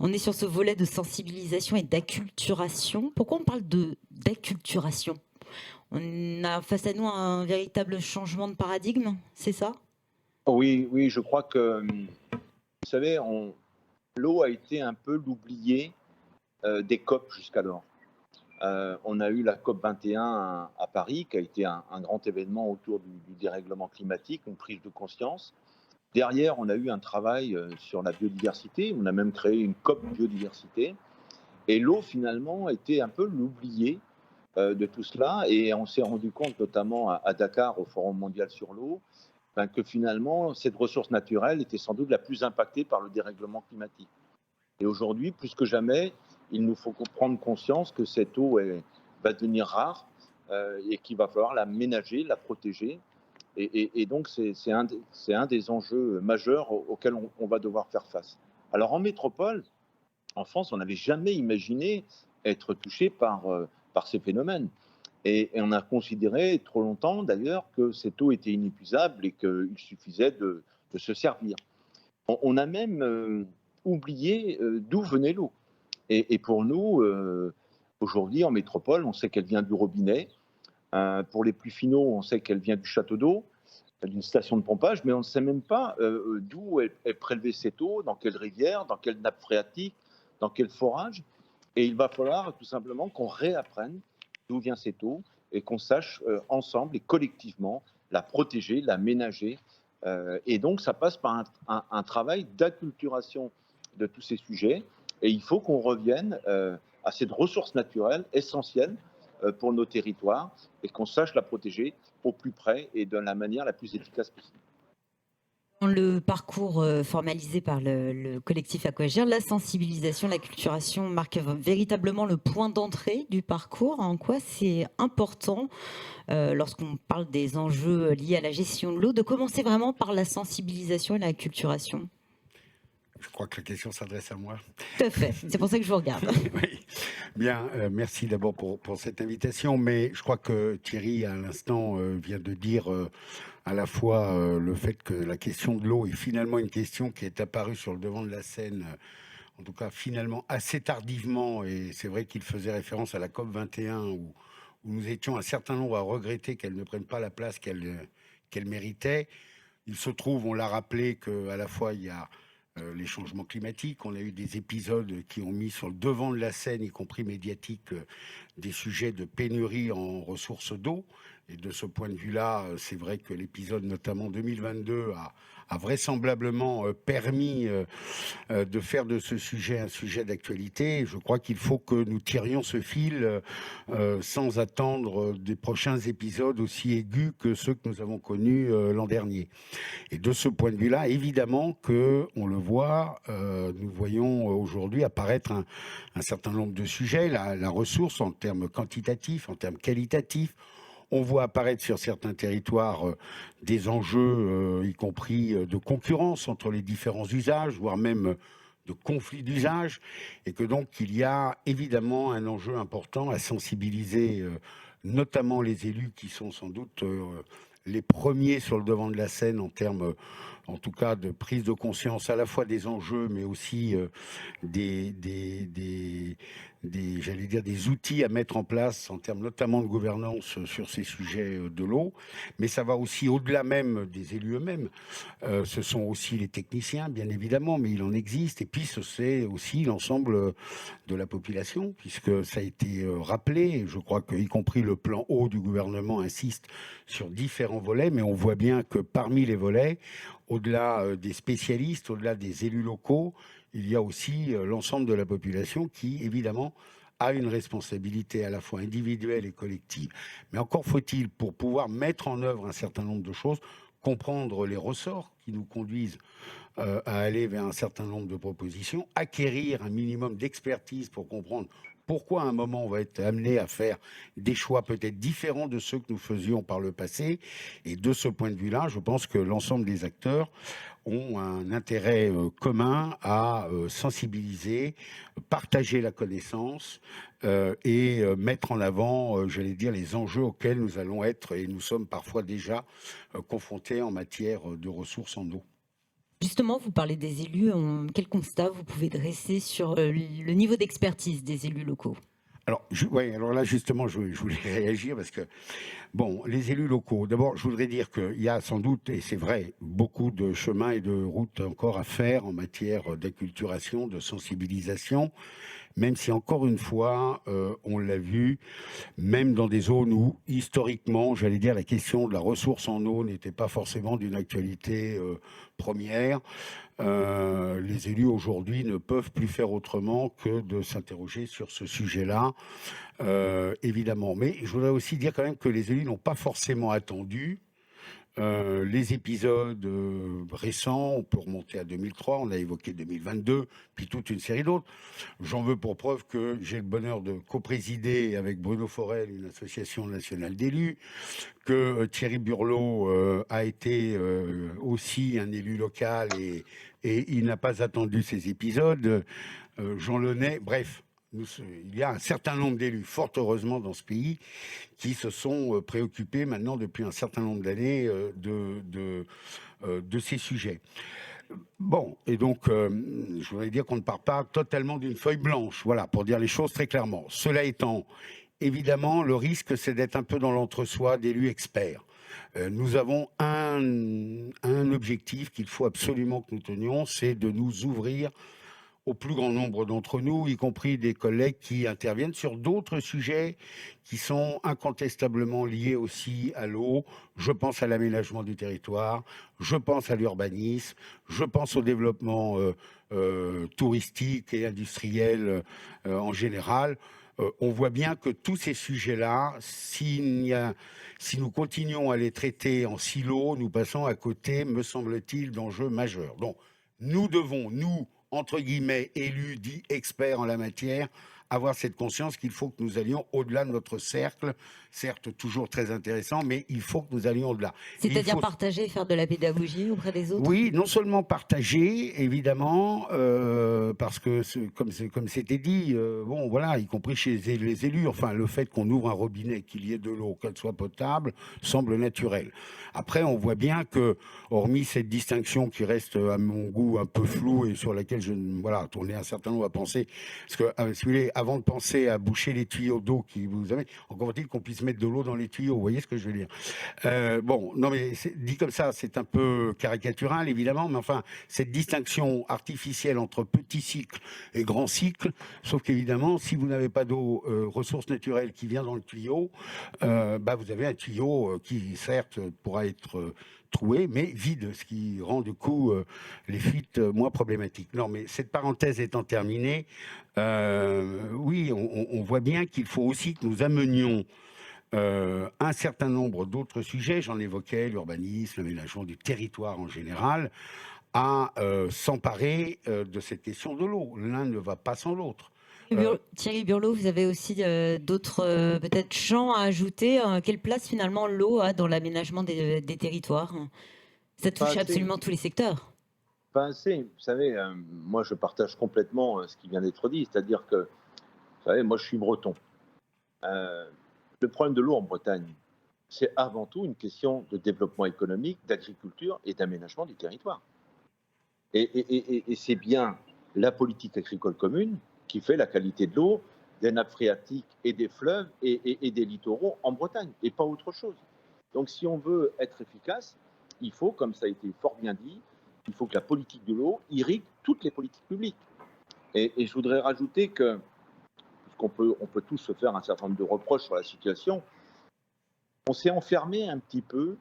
On est sur ce volet de sensibilisation et d'acculturation. Pourquoi on parle d'acculturation ? On a face à nous un véritable changement de paradigme, c'est ça ?
Oui, je crois que, vous savez, l'eau a été un peu l'oubliée des COP jusqu'alors. On a eu la COP21 à Paris, qui a été un grand événement autour du dérèglement climatique, une prise de conscience. Derrière, on a eu un travail sur la biodiversité. On a même créé une COP biodiversité. Et l'eau, finalement, était un peu l'oublié de tout cela. Et on s'est rendu compte, notamment à Dakar, au Forum mondial sur l'eau, que finalement, cette ressource naturelle était sans doute la plus impactée par le dérèglement climatique. Et aujourd'hui, plus que jamais, il nous faut prendre conscience que cette eau va devenir rare et qu'il va falloir la ménager, la protéger. Et donc, c'est un des enjeux majeurs auxquels on va devoir faire face. Alors, en métropole, en France, on n'avait jamais imaginé être touché par ces phénomènes. Et on a considéré trop longtemps, d'ailleurs, que cette eau était inépuisable et qu'il suffisait de se servir. On a même oublié d'où venait l'eau. Et pour nous, aujourd'hui, en métropole, on sait qu'elle vient du robinet. Pour les plus finaux, on sait qu'elle vient du château d'eau, d'une station de pompage, mais on ne sait même pas d'où est prélevée cette eau, dans quelle rivière, dans quelle nappe phréatique, dans quel forage. Et il va falloir tout simplement qu'on réapprenne d'où vient cette eau et qu'on sache ensemble et collectivement la protéger, la ménager. Et donc, ça passe par un travail d'acculturation de tous ces sujets. Et il faut qu'on revienne à cette ressource naturelle essentielle pour nos territoires et qu'on sache la protéger au plus près et de la manière la plus efficace possible.
Dans le parcours formalisé par le collectif Aquagir, la sensibilisation, l'acculturation marque véritablement le point d'entrée du parcours. En quoi c'est important, lorsqu'on parle des enjeux liés à la gestion de l'eau, de commencer vraiment par la sensibilisation et l'acculturation?
Je crois que la question s'adresse à moi.
Tout à fait, c'est pour ça que je vous regarde.
Oui. Bien, merci d'abord pour cette invitation, mais je crois que Thierry, à l'instant, vient de dire à la fois le fait que la question de l'eau est finalement une question qui est apparue sur le devant de la scène, en tout cas finalement assez tardivement, et c'est vrai qu'il faisait référence à la COP21 où nous étions un certain nombre à regretter qu'elle ne prenne pas la place qu'elle méritait. Il se trouve, on l'a rappelé, qu'à la fois il y a les changements climatiques, on a eu des épisodes qui ont mis sur le devant de la scène, y compris médiatique, des sujets de pénurie en ressources d'eau. Et de ce point de vue-là, c'est vrai que l'épisode, notamment 2022, a vraisemblablement permis de faire de ce sujet un sujet d'actualité. Je crois qu'il faut que nous tirions ce fil sans attendre des prochains épisodes aussi aigus que ceux que nous avons connus l'an dernier. Et de ce point de vue-là, évidemment que on le voit, nous voyons aujourd'hui apparaître un certain nombre de sujets, la ressource en termes quantitatifs, en termes qualitatifs. On voit apparaître sur certains territoires des enjeux, y compris de concurrence entre les différents usages, voire même de conflits d'usage, et que donc il y a évidemment un enjeu important à sensibiliser, notamment les élus qui sont sans doute les premiers sur le devant de la scène en termes, en tout cas, de prise de conscience à la fois des enjeux, mais aussi j'allais dire, des outils à mettre en place en termes notamment de gouvernance sur ces sujets de l'eau. Mais ça va aussi au-delà même des élus eux-mêmes. Ce sont aussi les techniciens, bien évidemment, mais il en existe. Et puis, c'est aussi l'ensemble de la population, puisque ça a été rappelé. Je crois que, y compris le plan eau du gouvernement, insiste sur différents volets, mais on voit bien que parmi les volets, au-delà des spécialistes, au-delà des élus locaux, il y a aussi l'ensemble de la population qui, évidemment, a une responsabilité à la fois individuelle et collective. Mais encore faut-il, pour pouvoir mettre en œuvre un certain nombre de choses, comprendre les ressorts qui nous conduisent à aller vers un certain nombre de propositions, acquérir un minimum d'expertise pour comprendre pourquoi à un moment on va être amené à faire des choix peut-être différents de ceux que nous faisions par le passé. Et de ce point de vue-là, je pense que l'ensemble des acteurs ont un intérêt commun à sensibiliser, partager la connaissance et mettre en avant, j'allais dire, les enjeux auxquels nous allons être et nous sommes parfois déjà confrontés en matière de ressources en eau.
Justement, vous parlez des élus. Quel constat vous pouvez dresser sur le niveau d'expertise des élus locaux?
Alors, alors là, justement, je voulais réagir parce que, bon, les élus locaux, d'abord, je voudrais dire qu'il y a sans doute, et c'est vrai, beaucoup de chemins et de routes encore à faire en matière d'acculturation, de sensibilisation. même si encore une fois, on l'a vu, même dans des zones où, historiquement, j'allais dire, la question de la ressource en eau n'était pas forcément d'une actualité première. Les élus aujourd'hui ne peuvent plus faire autrement que de s'interroger sur ce sujet-là, évidemment. Mais je voudrais aussi dire quand même que les élus n'ont pas forcément attendu les épisodes récents. On peut remonter à 2003, on a évoqué 2022, puis toute une série d'autres. J'en veux pour preuve que j'ai le bonheur de coprésider avec Bruno Forel une association nationale d'élus, que Thierry Burlot a été aussi un élu local et il n'a pas attendu ces épisodes. Jean Launay, bref. Il y a un certain nombre d'élus, fort heureusement dans ce pays, qui se sont préoccupés maintenant depuis un certain nombre d'années de ces sujets. Bon, et donc, je voudrais dire qu'on ne part pas totalement d'une feuille blanche, voilà, pour dire les choses très clairement. Cela étant, évidemment, le risque, c'est d'être un peu dans l'entre-soi d'élus experts. Nous avons un objectif qu'il faut absolument que nous tenions, c'est de nous ouvrir au plus grand nombre d'entre nous, y compris des collègues qui interviennent sur d'autres sujets qui sont incontestablement liés aussi à l'eau. Je pense à l'aménagement du territoire, je pense à l'urbanisme, je pense au développement touristique et industriel en général. On voit bien que tous ces sujets-là, si nous continuons à les traiter en silo, nous passons à côté, me semble-t-il, d'enjeux majeurs. Donc, nous devons, nous, entre guillemets, élus, dits experts en la matière, avoir cette conscience qu'il faut que nous allions au-delà de notre cercle, certes toujours très intéressant, mais il faut que nous allions au-delà.
C'est-à-dire partager, faire de la pédagogie auprès des autres?
Oui, non seulement partager, évidemment, parce que, comme c'était dit, bon, voilà, y compris chez les élus, enfin, le fait qu'on ouvre un robinet, qu'il y ait de l'eau, qu'elle soit potable, semble naturel. Après, on voit bien que, hormis cette distinction qui reste, à mon goût, un peu floue et sur laquelle voilà, on est un certain nombre à penser, parce que, si vous voulez, avant de penser à boucher les tuyaux d'eau qui vous avez, encore faut-il qu'on puisse mettre de l'eau dans les tuyaux, vous voyez ce que je veux dire. Bon, non mais dit comme ça, c'est un peu caricatural évidemment, mais enfin, cette distinction artificielle entre petit cycle et grand cycle, sauf qu'évidemment, si vous n'avez pas d'eau, ressource naturelle qui vient dans le tuyau, vous avez un tuyau qui certes pourra être troué, mais vide, ce qui rend du coup les fuites moins problématiques. Non, mais cette parenthèse étant terminée, oui, on voit bien qu'il faut aussi que nous amenions un certain nombre d'autres sujets, j'en évoquais, l'urbanisme, l'aménagement du territoire en général, à s'emparer de cette question de l'eau. L'un ne va pas sans l'autre.
Thierry Burlot, vous avez aussi d'autres peut-être champs à ajouter. Quelle place finalement l'eau a dans l'aménagement des territoires? Ça touche absolument tous les secteurs.
Pas assez. Vous savez, moi je partage complètement ce qui vient d'être dit, c'est-à-dire que, vous savez, moi je suis breton. Le problème de l'eau en Bretagne, c'est avant tout une question de développement économique, d'agriculture et d'aménagement du territoire. Et c'est bien la politique agricole commune qui fait la qualité de l'eau des nappes phréatiques et des fleuves et des littoraux en Bretagne, et pas autre chose. Donc si on veut être efficace, il faut, comme ça a été fort bien dit, il faut que la politique de l'eau irrigue toutes les politiques publiques. Et je voudrais rajouter que, on peut tous se faire un certain nombre de reproches sur la situation, on s'est enfermé un petit peu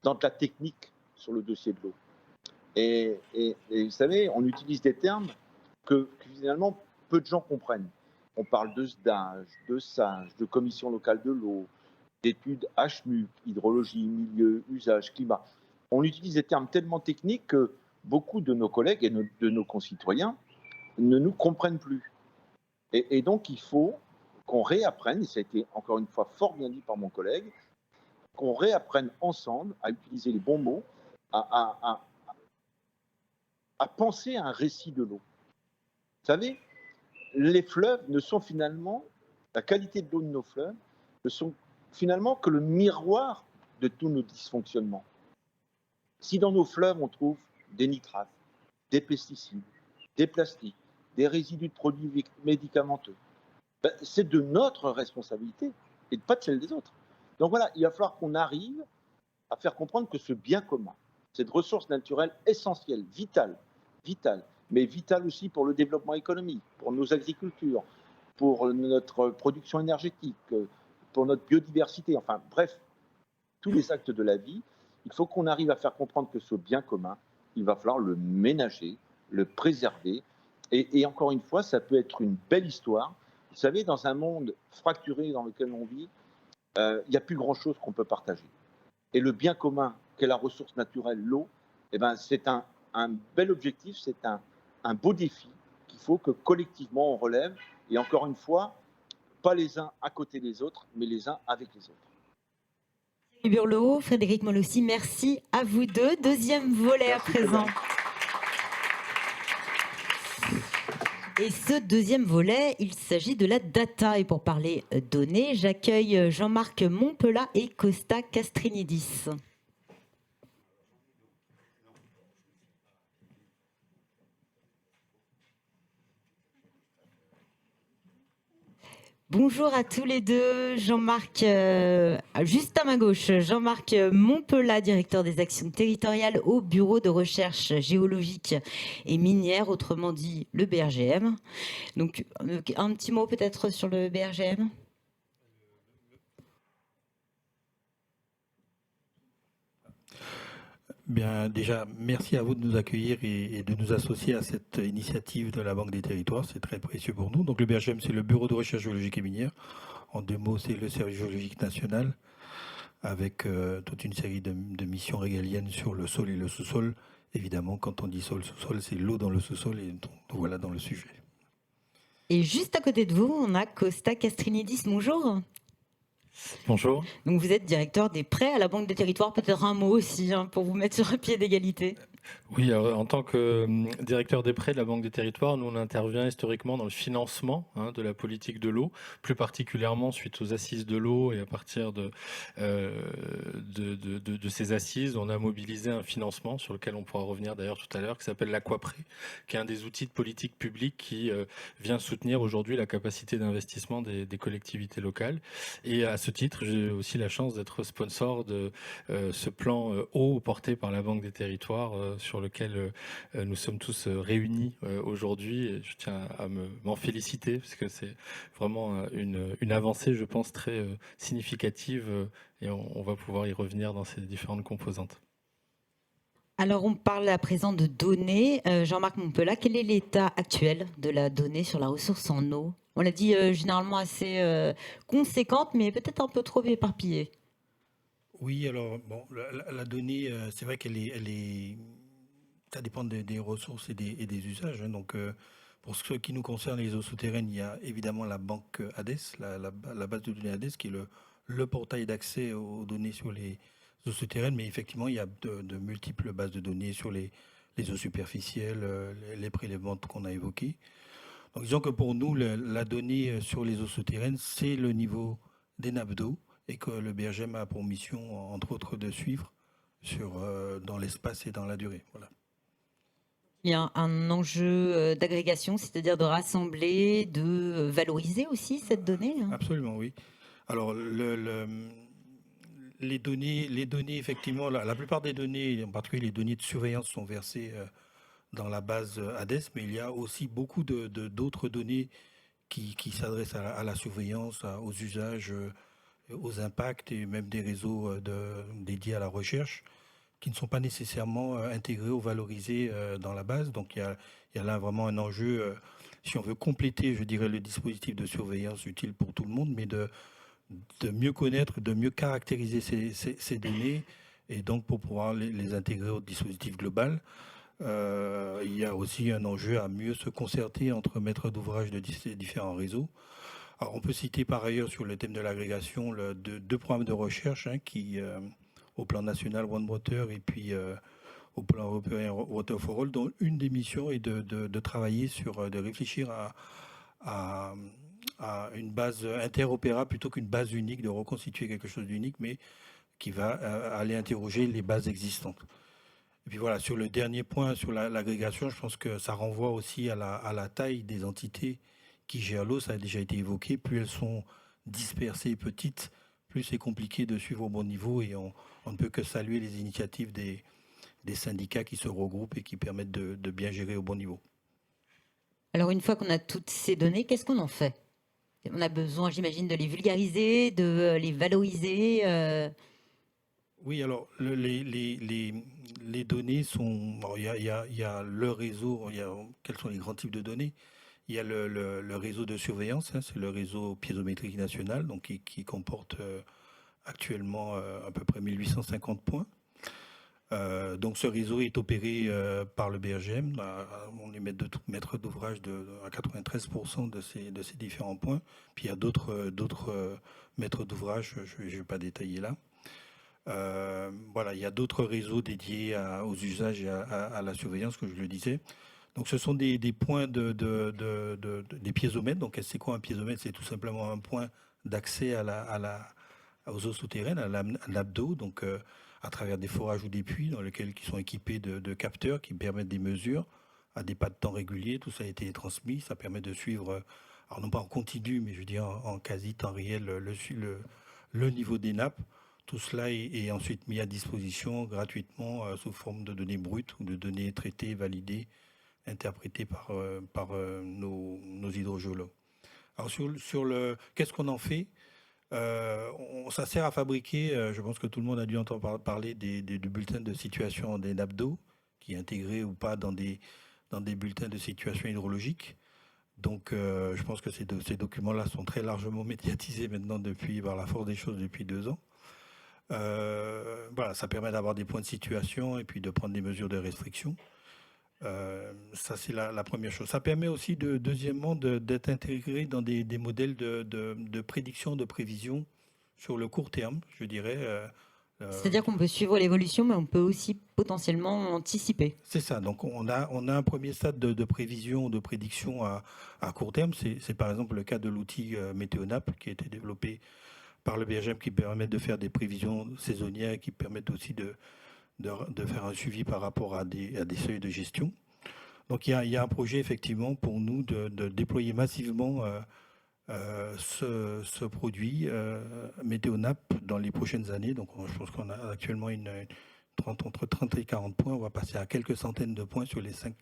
dans de la technique sur le dossier de l'eau. Et vous savez, on utilise des termes que finalement peu de gens comprennent. On parle de SDAGE, de SAGE, de commission locale de l'eau, d'études HMUC, hydrologie, milieu, usage, climat. On utilise des termes tellement techniques que beaucoup de nos collègues et de nos concitoyens ne nous comprennent plus. Et donc, il faut qu'on réapprenne, et ça a été encore une fois fort bien dit par mon collègue, qu'on réapprenne ensemble à utiliser les bons mots, à penser à un récit de l'eau. Vous savez, les fleuves ne sont finalement, la qualité de l'eau de nos fleuves, ne sont finalement que le miroir de tous nos dysfonctionnements. Si dans nos fleuves, on trouve des nitrates, des pesticides, des plastiques, des résidus de produits médicamenteux, c'est de notre responsabilité et pas de celle des autres. Donc voilà, il va falloir qu'on arrive à faire comprendre que ce bien commun, cette ressource naturelle essentielle, vitale, mais vitale aussi pour le développement économique, pour nos agricultures, pour notre production énergétique, pour notre biodiversité, enfin bref, tous les actes de la vie, il faut qu'on arrive à faire comprendre que ce bien commun, il va falloir le ménager, le préserver. Et encore une fois, ça peut être une belle histoire. Vous savez, dans un monde fracturé dans lequel on vit, il n'y a plus grand-chose qu'on peut partager. Et le bien commun, qu'est la ressource naturelle, l'eau, eh ben, c'est un bel objectif, c'est un beau défi qu'il faut que collectivement on relève. Et encore une fois, pas les uns à côté des autres, mais les uns avec les autres.
Thierry Burlot, Frédéric Molossi, merci à vous deux. Deuxième volet à présent. Et ce deuxième volet, il s'agit de la data. Et pour parler données, j'accueille Jean-Marc Montpelat et Costa Castrinidis. Bonjour à tous les deux. Jean-Marc, juste à ma gauche, Jean-Marc Montpelat, directeur des actions territoriales au Bureau de recherche géologique et minière, autrement dit le BRGM. Donc, un petit mot peut-être sur le BRGM ?
Bien, déjà, merci à vous de nous accueillir et de nous associer à cette initiative de la Banque des Territoires. C'est très précieux pour nous. Donc, le BRGM, c'est le Bureau de recherche géologique et minière. En deux mots, c'est le service géologique national, avec toute une série de missions régaliennes sur le sol et le sous-sol. Évidemment, quand on dit sol, sous-sol, c'est l'eau dans le sous-sol, et donc voilà dans le sujet.
Et juste à côté de vous, on a Costa Castrinidis. Bonjour.
Bonjour.
Donc vous êtes directeur des prêts à la Banque des Territoires. Peut-être un mot aussi pour vous mettre sur un pied d'égalité.
Oui, en tant que directeur des prêts de la Banque des Territoires, nous on intervient historiquement dans le financement de la politique de l'eau, plus particulièrement suite aux assises de l'eau, et à partir de ces assises, on a mobilisé un financement sur lequel on pourra revenir d'ailleurs tout à l'heure, qui s'appelle l'Aquaprêt, qui est un des outils de politique publique qui vient soutenir aujourd'hui la capacité d'investissement des collectivités locales. Et à ce titre, j'ai aussi la chance d'être sponsor de ce plan eau porté par la Banque des Territoires, sur lequel nous sommes tous réunis aujourd'hui. Et je tiens à m'en féliciter, parce que c'est vraiment une avancée, je pense, très significative, et on va pouvoir y revenir dans ces différentes composantes.
Alors, on parle à présent de données. Jean-Marc Montpelat, quel est l'état actuel de la donnée sur la ressource en eau ? On l'a dit, généralement assez conséquente, mais peut-être un peu trop éparpillée.
Oui, alors, bon, la donnée, c'est vrai qu'elle est ça dépend des ressources et des usages. Donc, pour ce qui nous concerne, les eaux souterraines, il y a évidemment la banque ADES, la base de données ADES, qui est le portail d'accès aux données sur les eaux souterraines. Mais effectivement, il y a de multiples bases de données sur les eaux superficielles, les prélèvements qu'on a évoqués. Donc, disons que pour nous, la donnée sur les eaux souterraines, c'est le niveau des nappes d'eau, et que le BRGM a pour mission, entre autres, de suivre dans l'espace et dans la durée. Voilà.
Il y a un enjeu d'agrégation, c'est-à-dire de rassembler, de valoriser aussi cette donnée.
Absolument, oui. Alors, les données, effectivement, la plupart des données, en particulier les données de surveillance, sont versées dans la base ADES, mais il y a aussi beaucoup d'autres données qui s'adressent à la surveillance, aux usages, aux impacts, et même des réseaux dédiés à la recherche, qui ne sont pas nécessairement intégrés ou valorisés dans la base. Donc il y a là vraiment un enjeu, si on veut compléter, je dirais, le dispositif de surveillance utile pour tout le monde, mais de mieux connaître, de mieux caractériser ces données, et donc pour pouvoir les intégrer au dispositif global. Il y a aussi un enjeu à mieux se concerter entre maîtres d'ouvrage de différents réseaux. Alors, on peut citer par ailleurs, sur le thème de l'agrégation, deux programmes de recherche qui... au plan national One Water, et puis au plan européen Water for All, dont une des missions est de travailler de réfléchir à une base interopérable plutôt qu'une base unique, de reconstituer quelque chose d'unique, mais qui va aller interroger les bases existantes. Et puis voilà, sur le dernier point, sur l'agrégation, je pense que ça renvoie aussi à la taille des entités qui gèrent l'eau. Ça a déjà été évoqué. Plus elles sont dispersées et petites, plus c'est compliqué de suivre au bon niveau, et on ne peut que saluer les initiatives des syndicats qui se regroupent et qui permettent de bien gérer au bon niveau.
Alors, une fois qu'on a toutes ces données, qu'est-ce qu'on en fait ? On a besoin, j'imagine, de les vulgariser, de les valoriser.
Oui, alors les données sont... Il y a le réseau, quels sont les grands types de données? Il y a le réseau de surveillance, hein, c'est le réseau piézométrique national, donc qui comporte actuellement à peu près 1850 points. Donc ce réseau est opéré par le BRGM. On est maître d'ouvrage à 93% de ces différents points. Puis il y a d'autres maîtres d'ouvrage, je ne vais pas détailler là. Voilà, il y a d'autres réseaux dédiés aux usages et à la surveillance, comme je le disais. Donc ce sont des points des piézomètres. Donc c'est quoi un piézomètre? C'est tout simplement un point d'accès aux eaux souterraines, à la nappe d'eau, donc à travers des forages ou des puits qui sont équipés de capteurs qui permettent des mesures à des pas de temps réguliers. Tout ça a été transmis. Ça permet de suivre, alors non pas en continu, mais je veux dire en quasi temps réel, le niveau des nappes. Tout cela est ensuite mis à disposition gratuitement sous forme de données brutes ou de données traitées, validées, interprétées par nos hydrogéologues. Alors qu'est-ce qu'on en fait? Ça sert à fabriquer, je pense que tout le monde a dû entendre parler du bulletin de situation des nappes d'eau, qui est intégré ou pas dans des bulletins de situation hydrologique. Donc je pense que ces documents-là sont très largement médiatisés maintenant par la force des choses depuis 2 ans. Voilà, ça permet d'avoir des points de situation et puis de prendre des mesures de restriction. Ça, c'est la première chose. Ça permet aussi, deuxièmement, d'être intégré dans des modèles de prédiction, de prévision sur le court terme, je dirais.
C'est-à-dire qu'on peut suivre l'évolution, mais on peut aussi potentiellement anticiper.
C'est ça. Donc, on a un premier stade de prévision, de prédiction à court terme. C'est par exemple le cas de l'outil Météonap qui a été développé par le BRGM, qui permet de faire des prévisions saisonnières, qui permettent aussi de faire un suivi par rapport à des seuils de gestion. Donc il y a un projet effectivement pour nous de déployer massivement ce produit Météonap dans les prochaines années. Donc je pense qu'on a actuellement entre 30 et 40 points. On va passer à quelques centaines de points sur les 5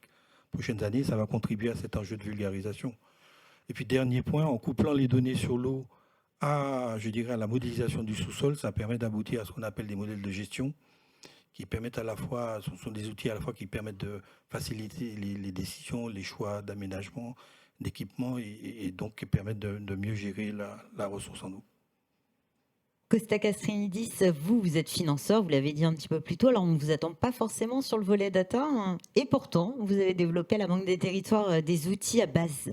prochaines années. Ça va contribuer à cet enjeu de vulgarisation. Et puis dernier point, en couplant les données sur l'eau à la modélisation du sous-sol, ça permet d'aboutir à ce qu'on appelle des modèles de gestion qui permettent ce sont des outils à la fois qui permettent de faciliter les décisions, les choix d'aménagement, d'équipement et donc qui permettent de mieux gérer la ressource en eau.
Costa Castrinidis, vous êtes financeur, vous l'avez dit un petit peu plus tôt, alors on ne vous attend pas forcément sur le volet data, hein, et pourtant vous avez développé à la Banque des Territoires des outils à base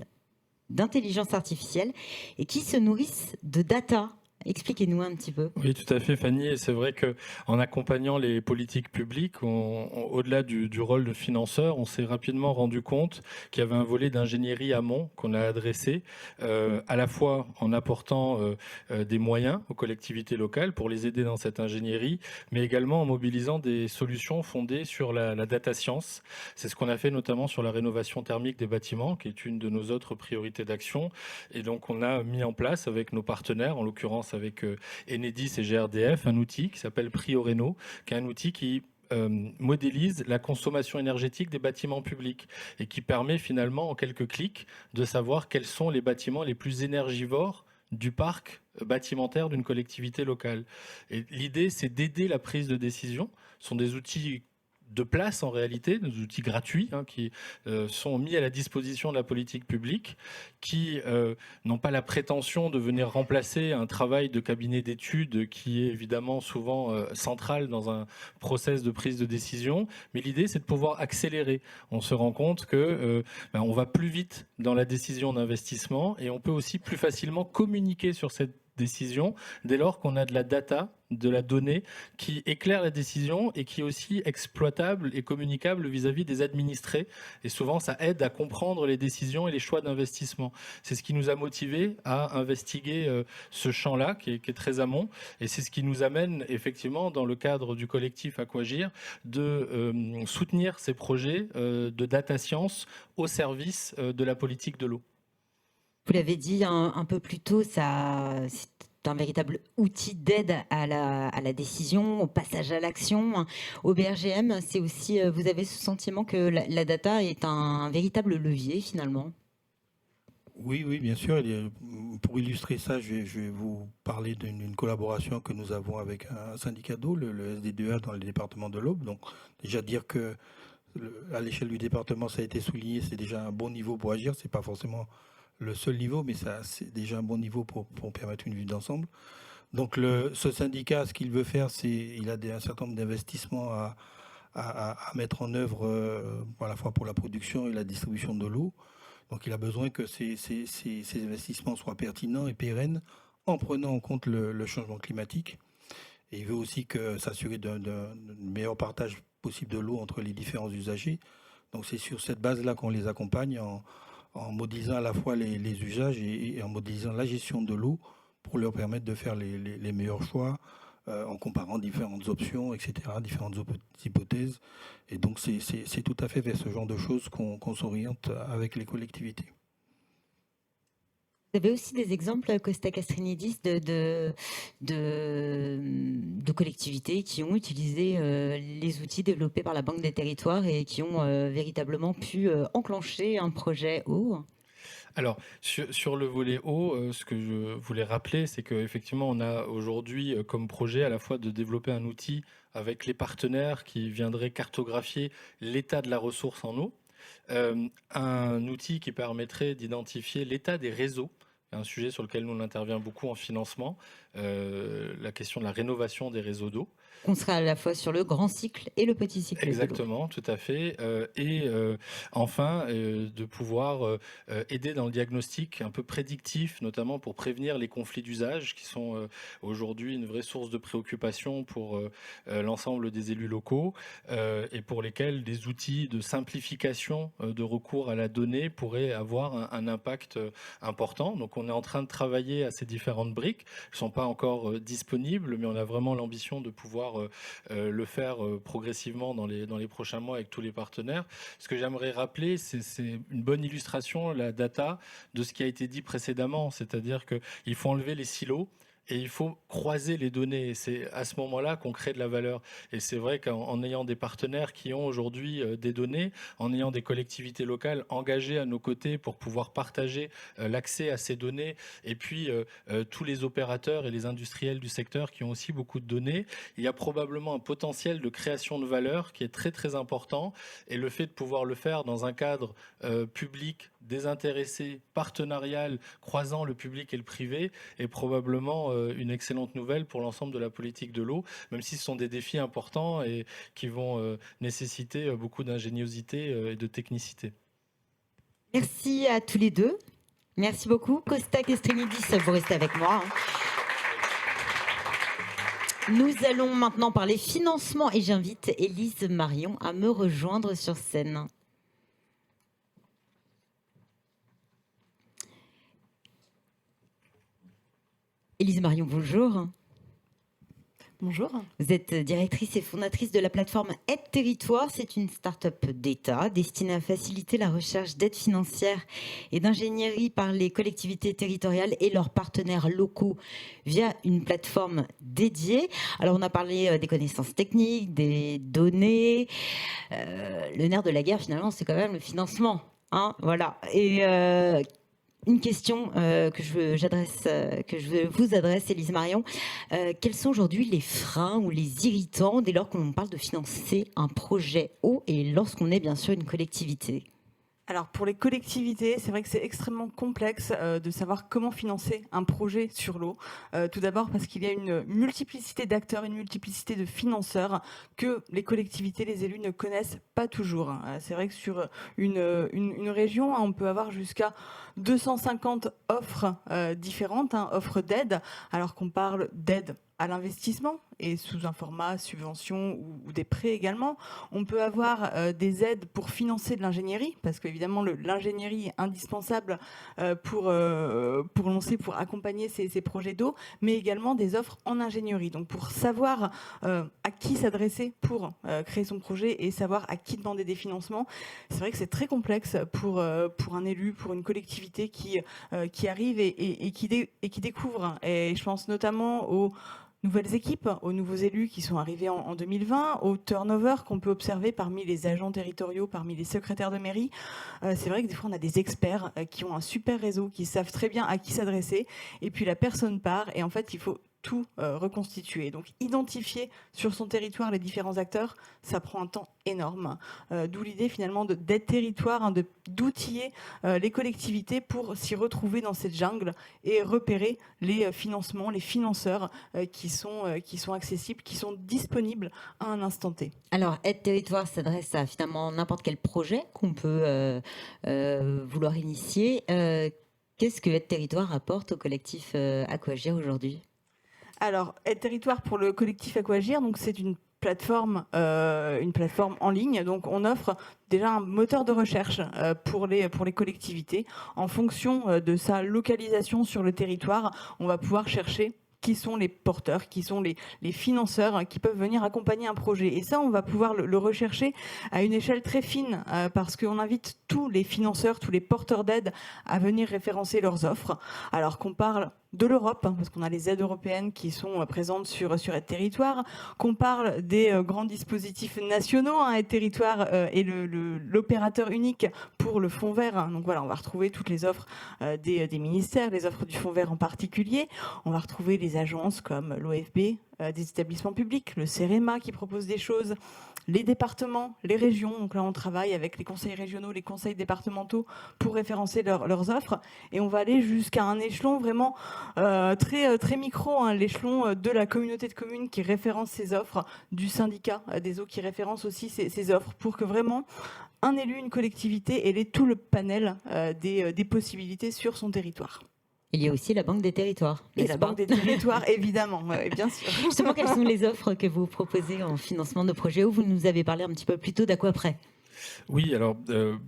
d'intelligence artificielle et qui se nourrissent de data. Expliquez-nous un petit peu.
Oui, tout à fait, Fanny. Et c'est vrai qu'en accompagnant les politiques publiques, au-delà du rôle de financeur, on s'est rapidement rendu compte qu'il y avait un volet d'ingénierie amont qu'on a adressé, à la fois en apportant des moyens aux collectivités locales pour les aider dans cette ingénierie, mais également en mobilisant des solutions fondées sur la data science. C'est ce qu'on a fait notamment sur la rénovation thermique des bâtiments, qui est une de nos autres priorités d'action. Et donc, on a mis en place avec nos partenaires, en l'occurrence avec Enedis et GRDF, un outil qui s'appelle PrioRéno, qui est un outil qui modélise la consommation énergétique des bâtiments publics et qui permet finalement en quelques clics de savoir quels sont les bâtiments les plus énergivores du parc bâtimentaire d'une collectivité locale. Et l'idée, c'est d'aider la prise de décision. Ce sont des outils de place en réalité, des outils gratuits qui sont mis à la disposition de la politique publique, qui n'ont pas la prétention de venir remplacer un travail de cabinet d'études qui est évidemment souvent central dans un process de prise de décision, mais l'idée c'est de pouvoir accélérer. On se rend compte que on va plus vite dans la décision d'investissement et on peut aussi plus facilement communiquer sur cette décision dès lors qu'on a de la data, de la donnée qui éclaire la décision et qui est aussi exploitable et communicable vis-à-vis des administrés. Et souvent, ça aide à comprendre les décisions et les choix d'investissement. C'est ce qui nous a motivés à investiguer ce champ-là, qui est très amont. Et c'est ce qui nous amène, effectivement, dans le cadre du collectif Aquagir, de soutenir ces projets de data science au service de la politique de l'eau.
Vous l'avez dit un peu plus tôt, c'est un véritable outil d'aide à la décision, au passage à l'action. Au BRGM, c'est aussi, vous avez ce sentiment que la data est un véritable levier finalement?
Oui, bien sûr. Pour illustrer ça, je vais vous parler d'une collaboration que nous avons avec un syndicat d'eau, le SDDEA, dans le département de l'Aube. Donc, déjà dire que à l'échelle du département, ça a été souligné, c'est déjà un bon niveau pour agir. C'est pas forcément le seul niveau, mais c'est déjà un bon niveau pour permettre une vue d'ensemble. Donc, ce syndicat, ce qu'il veut faire, il a un certain nombre d'investissements à mettre en œuvre, à la fois pour la production et la distribution de l'eau. Donc il a besoin que ces investissements soient pertinents et pérennes en prenant en compte le changement climatique. Et il veut aussi s'assurer d'un meilleur partage possible de l'eau entre les différents usagers. Donc c'est sur cette base-là qu'on les accompagne en modélisant à la fois les usages et en modélisant la gestion de l'eau pour leur permettre de faire les meilleurs choix en comparant différentes options, etc., différentes hypothèses. Et donc, c'est tout à fait vers ce genre de choses qu'on s'oriente avec les collectivités.
Vous avez aussi des exemples, Costa Castrinidis, de collectivités qui ont utilisé les outils développés par la Banque des Territoires et qui ont véritablement pu enclencher un projet eau.
Alors, sur le volet eau, ce que je voulais rappeler, c'est qu'effectivement, on a aujourd'hui comme projet à la fois de développer un outil avec les partenaires qui viendraient cartographier l'état de la ressource en eau, un outil qui permettrait d'identifier l'état des réseaux, un sujet sur lequel nous on intervient beaucoup en financement, la question de la rénovation des réseaux d'eau.
On sera à la fois sur le grand cycle et le petit cycle.
Exactement, tout à fait. Et enfin, de pouvoir aider dans le diagnostic un peu prédictif, notamment pour prévenir les conflits d'usage qui sont aujourd'hui une vraie source de préoccupation pour l'ensemble des élus locaux et pour lesquels des outils de simplification de recours à la donnée pourraient avoir un impact important. Donc on est en train de travailler à ces différentes briques. Elles ne sont pas encore disponibles, mais on a vraiment l'ambition de pouvoir le faire progressivement dans les prochains mois avec tous les partenaires. Ce que j'aimerais rappeler, c'est une bonne illustration, la data, de ce qui a été dit précédemment, c'est-à-dire qu'il faut enlever les silos et il faut croiser les données. C'est à ce moment-là qu'on crée de la valeur. Et c'est vrai qu'en ayant des partenaires qui ont aujourd'hui des données, en ayant des collectivités locales engagées à nos côtés pour pouvoir partager l'accès à ces données, et puis tous les opérateurs et les industriels du secteur qui ont aussi beaucoup de données, il y a probablement un potentiel de création de valeur qui est très très important. Et le fait de pouvoir le faire dans un cadre public, désintéressé, partenarial, croisant le public et le privé, est probablement une excellente nouvelle pour l'ensemble de la politique de l'eau, même si ce sont des défis importants et qui vont nécessiter beaucoup d'ingéniosité et de technicité.
Merci à tous les deux. Merci beaucoup. Costa Castrinidis, vous restez avec moi. Nous allons maintenant parler financement et j'invite Élise Marion à me rejoindre sur scène. Élise Marion, bonjour.
Bonjour.
Vous êtes directrice et fondatrice de la plateforme Aide Territoire. C'est une start-up d'État destinée à faciliter la recherche d'aide financière et d'ingénierie par les collectivités territoriales et leurs partenaires locaux via une plateforme dédiée. Alors on a parlé des connaissances techniques, des données. Le nerf de la guerre finalement c'est quand même le financement. Hein, voilà. Et une question que je vous adresse, Élise Marion. Quels sont aujourd'hui les freins ou les irritants dès lors qu'on parle de financer un projet eau et lorsqu'on est bien sûr une collectivité ?
Alors pour les collectivités, c'est vrai que c'est extrêmement complexe de savoir comment financer un projet sur l'eau. Tout d'abord parce qu'il y a une multiplicité d'acteurs, une multiplicité de financeurs que les collectivités, les élus ne connaissent pas toujours. C'est vrai que sur une région, on peut avoir jusqu'à 250 offres différentes, offres d'aide, alors qu'on parle d'aide à l'investissement et sous un format subvention ou des prêts également. On peut avoir des aides pour financer de l'ingénierie, parce qu'évidemment l'ingénierie est indispensable pour lancer, pour accompagner ces projets d'eau, mais également des offres en ingénierie. Donc pour savoir à qui s'adresser pour créer son projet et savoir à qui demander des financements, c'est vrai que c'est très complexe pour un élu, pour une collectivité qui arrive et qui découvre. Et je pense notamment aux nouvelles équipes, aux nouveaux élus qui sont arrivés en 2020, au turnover qu'on peut observer parmi les agents territoriaux, parmi les secrétaires de mairie. C'est vrai que des fois, on a des experts qui ont un super réseau, qui savent très bien à qui s'adresser, et puis la personne part, et en fait, il faut tout reconstituer. Donc identifier sur son territoire les différents acteurs, ça prend un temps énorme. D'où l'idée finalement d'être territoire, hein, d'outiller les collectivités pour s'y retrouver dans cette jungle et repérer les financements, les financeurs qui sont accessibles, qui sont disponibles à un instant T.
Alors, Aide Territoire s'adresse à finalement n'importe quel projet qu'on peut vouloir initier. Qu'est-ce que Aide Territoire apporte au collectif Aquagir aujourd'hui ?
Alors, Aide Territoire pour le collectif Aquagir, donc c'est une plateforme en ligne. Donc, on offre déjà un moteur de recherche pour les collectivités. En fonction de sa localisation sur le territoire, on va pouvoir chercher qui sont les porteurs, qui sont les financeurs qui peuvent venir accompagner un projet. Et ça, on va pouvoir le rechercher à une échelle très fine parce qu'on invite tous les financeurs, tous les porteurs d'aide à venir référencer leurs offres. Alors qu'on parle de l'Europe, parce qu'on a les aides européennes qui sont présentes sur Aide Territoire, qu'on parle des grands dispositifs nationaux, hein, Aide Territoire et l'opérateur unique pour le Fonds vert. Donc voilà, on va retrouver toutes les offres des ministères, les offres du Fonds vert en particulier. On va retrouver les agences comme l'OFB, des établissements publics, le CEREMA qui propose des choses, les départements, les régions. Donc là, on travaille avec les conseils régionaux, les conseils départementaux pour référencer leurs offres. Et on va aller jusqu'à un échelon vraiment très micro, hein, l'échelon de la communauté de communes qui référence ses offres, du syndicat des eaux qui référence aussi ses offres, pour que vraiment un élu, une collectivité ait tout le panel des possibilités sur son territoire.
Il y a aussi la Banque des Territoires.
Et la Banque des Territoires, évidemment, bien sûr.
Justement, quelles sont les offres que vous proposez en financement de projets, où vous nous avez parlé un petit peu plus tôt d'Aquaprès ?
Oui, alors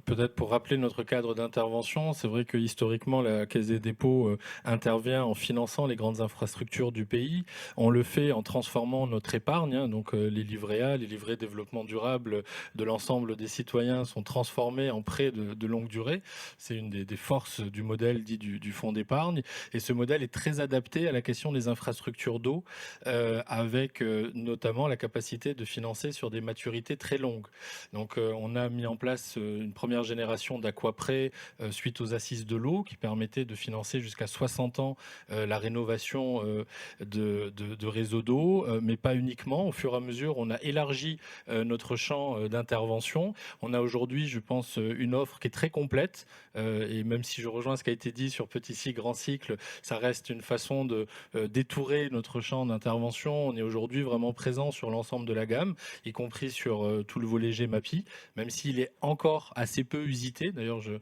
peut-être pour rappeler notre cadre d'intervention, c'est vrai que historiquement la Caisse des dépôts intervient en finançant les grandes infrastructures du pays. On le fait en transformant notre épargne, hein, donc les livrets A, les livrets développement durable de l'ensemble des citoyens sont transformés en prêts de longue durée. C'est une des forces du modèle dit du fonds d'épargne. Et ce modèle est très adapté à la question des infrastructures d'eau, avec notamment la capacité de financer sur des maturités très longues. Donc on a mis en place une première génération d'Aquaprès suite aux assises de l'eau qui permettait de financer jusqu'à 60 ans la rénovation de réseaux d'eau, mais pas uniquement. Au fur et à mesure, on a élargi notre champ d'intervention. On a aujourd'hui, je pense, une offre qui est très complète et même si je rejoins ce qui a été dit sur petit cycle, grand cycle, ça reste une façon de détourer notre champ d'intervention. On est aujourd'hui vraiment présent sur l'ensemble de la gamme, y compris sur tout le volet GEMAPI, même s'il est encore assez peu usité. D'ailleurs, je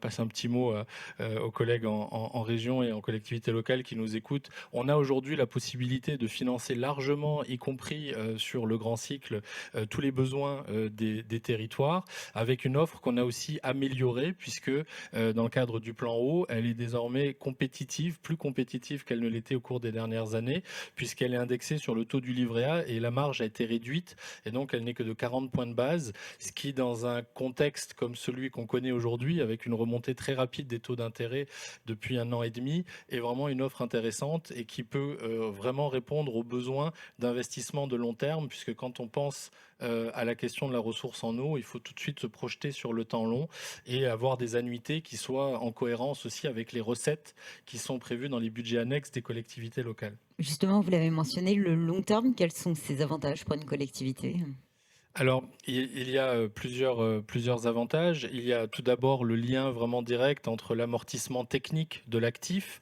passe un petit mot aux collègues en région et en collectivité locale qui nous écoutent. On a aujourd'hui la possibilité de financer largement, y compris sur le grand cycle, tous les besoins des territoires, avec une offre qu'on a aussi améliorée, puisque dans le cadre du plan eau, elle est désormais compétitive, plus compétitive qu'elle ne l'était au cours des dernières années, puisqu'elle est indexée sur le taux du livret A et la marge a été réduite, et donc elle n'est que de 40 points de base, ce qui, dans un contexte comme celui qu'on connaît aujourd'hui, avec une remontée très rapide des taux d'intérêt depuis 1 an et demi, est vraiment une offre intéressante et qui peut vraiment répondre aux besoins d'investissement de long terme, puisque quand on pense à la question de la ressource en eau, il faut tout de suite se projeter sur le temps long et avoir des annuités qui soient en cohérence aussi avec les recettes qui sont prévues dans les budgets annexes des collectivités locales.
Justement, vous l'avez mentionné, le long terme, quels sont ses avantages pour une collectivité ?
Alors, il y a plusieurs avantages. Il y a tout d'abord le lien vraiment direct entre l'amortissement technique de l'actif.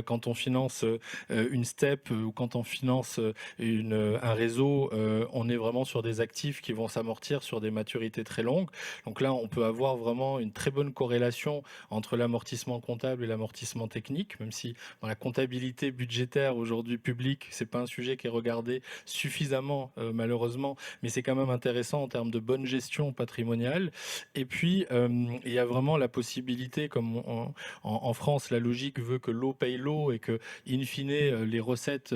Quand on finance une STEP ou quand on finance un réseau, on est vraiment sur des actifs qui vont s'amortir sur des maturités très longues. Donc là, on peut avoir vraiment une très bonne corrélation entre l'amortissement comptable et l'amortissement technique, même si dans la comptabilité budgétaire aujourd'hui publique, c'est pas un sujet qui est regardé suffisamment malheureusement, mais c'est quand même intéressant intéressant en termes de bonne gestion patrimoniale. Et puis, il y a vraiment la possibilité, comme en France, la logique veut que l'eau paye l'eau et que, in fine, les recettes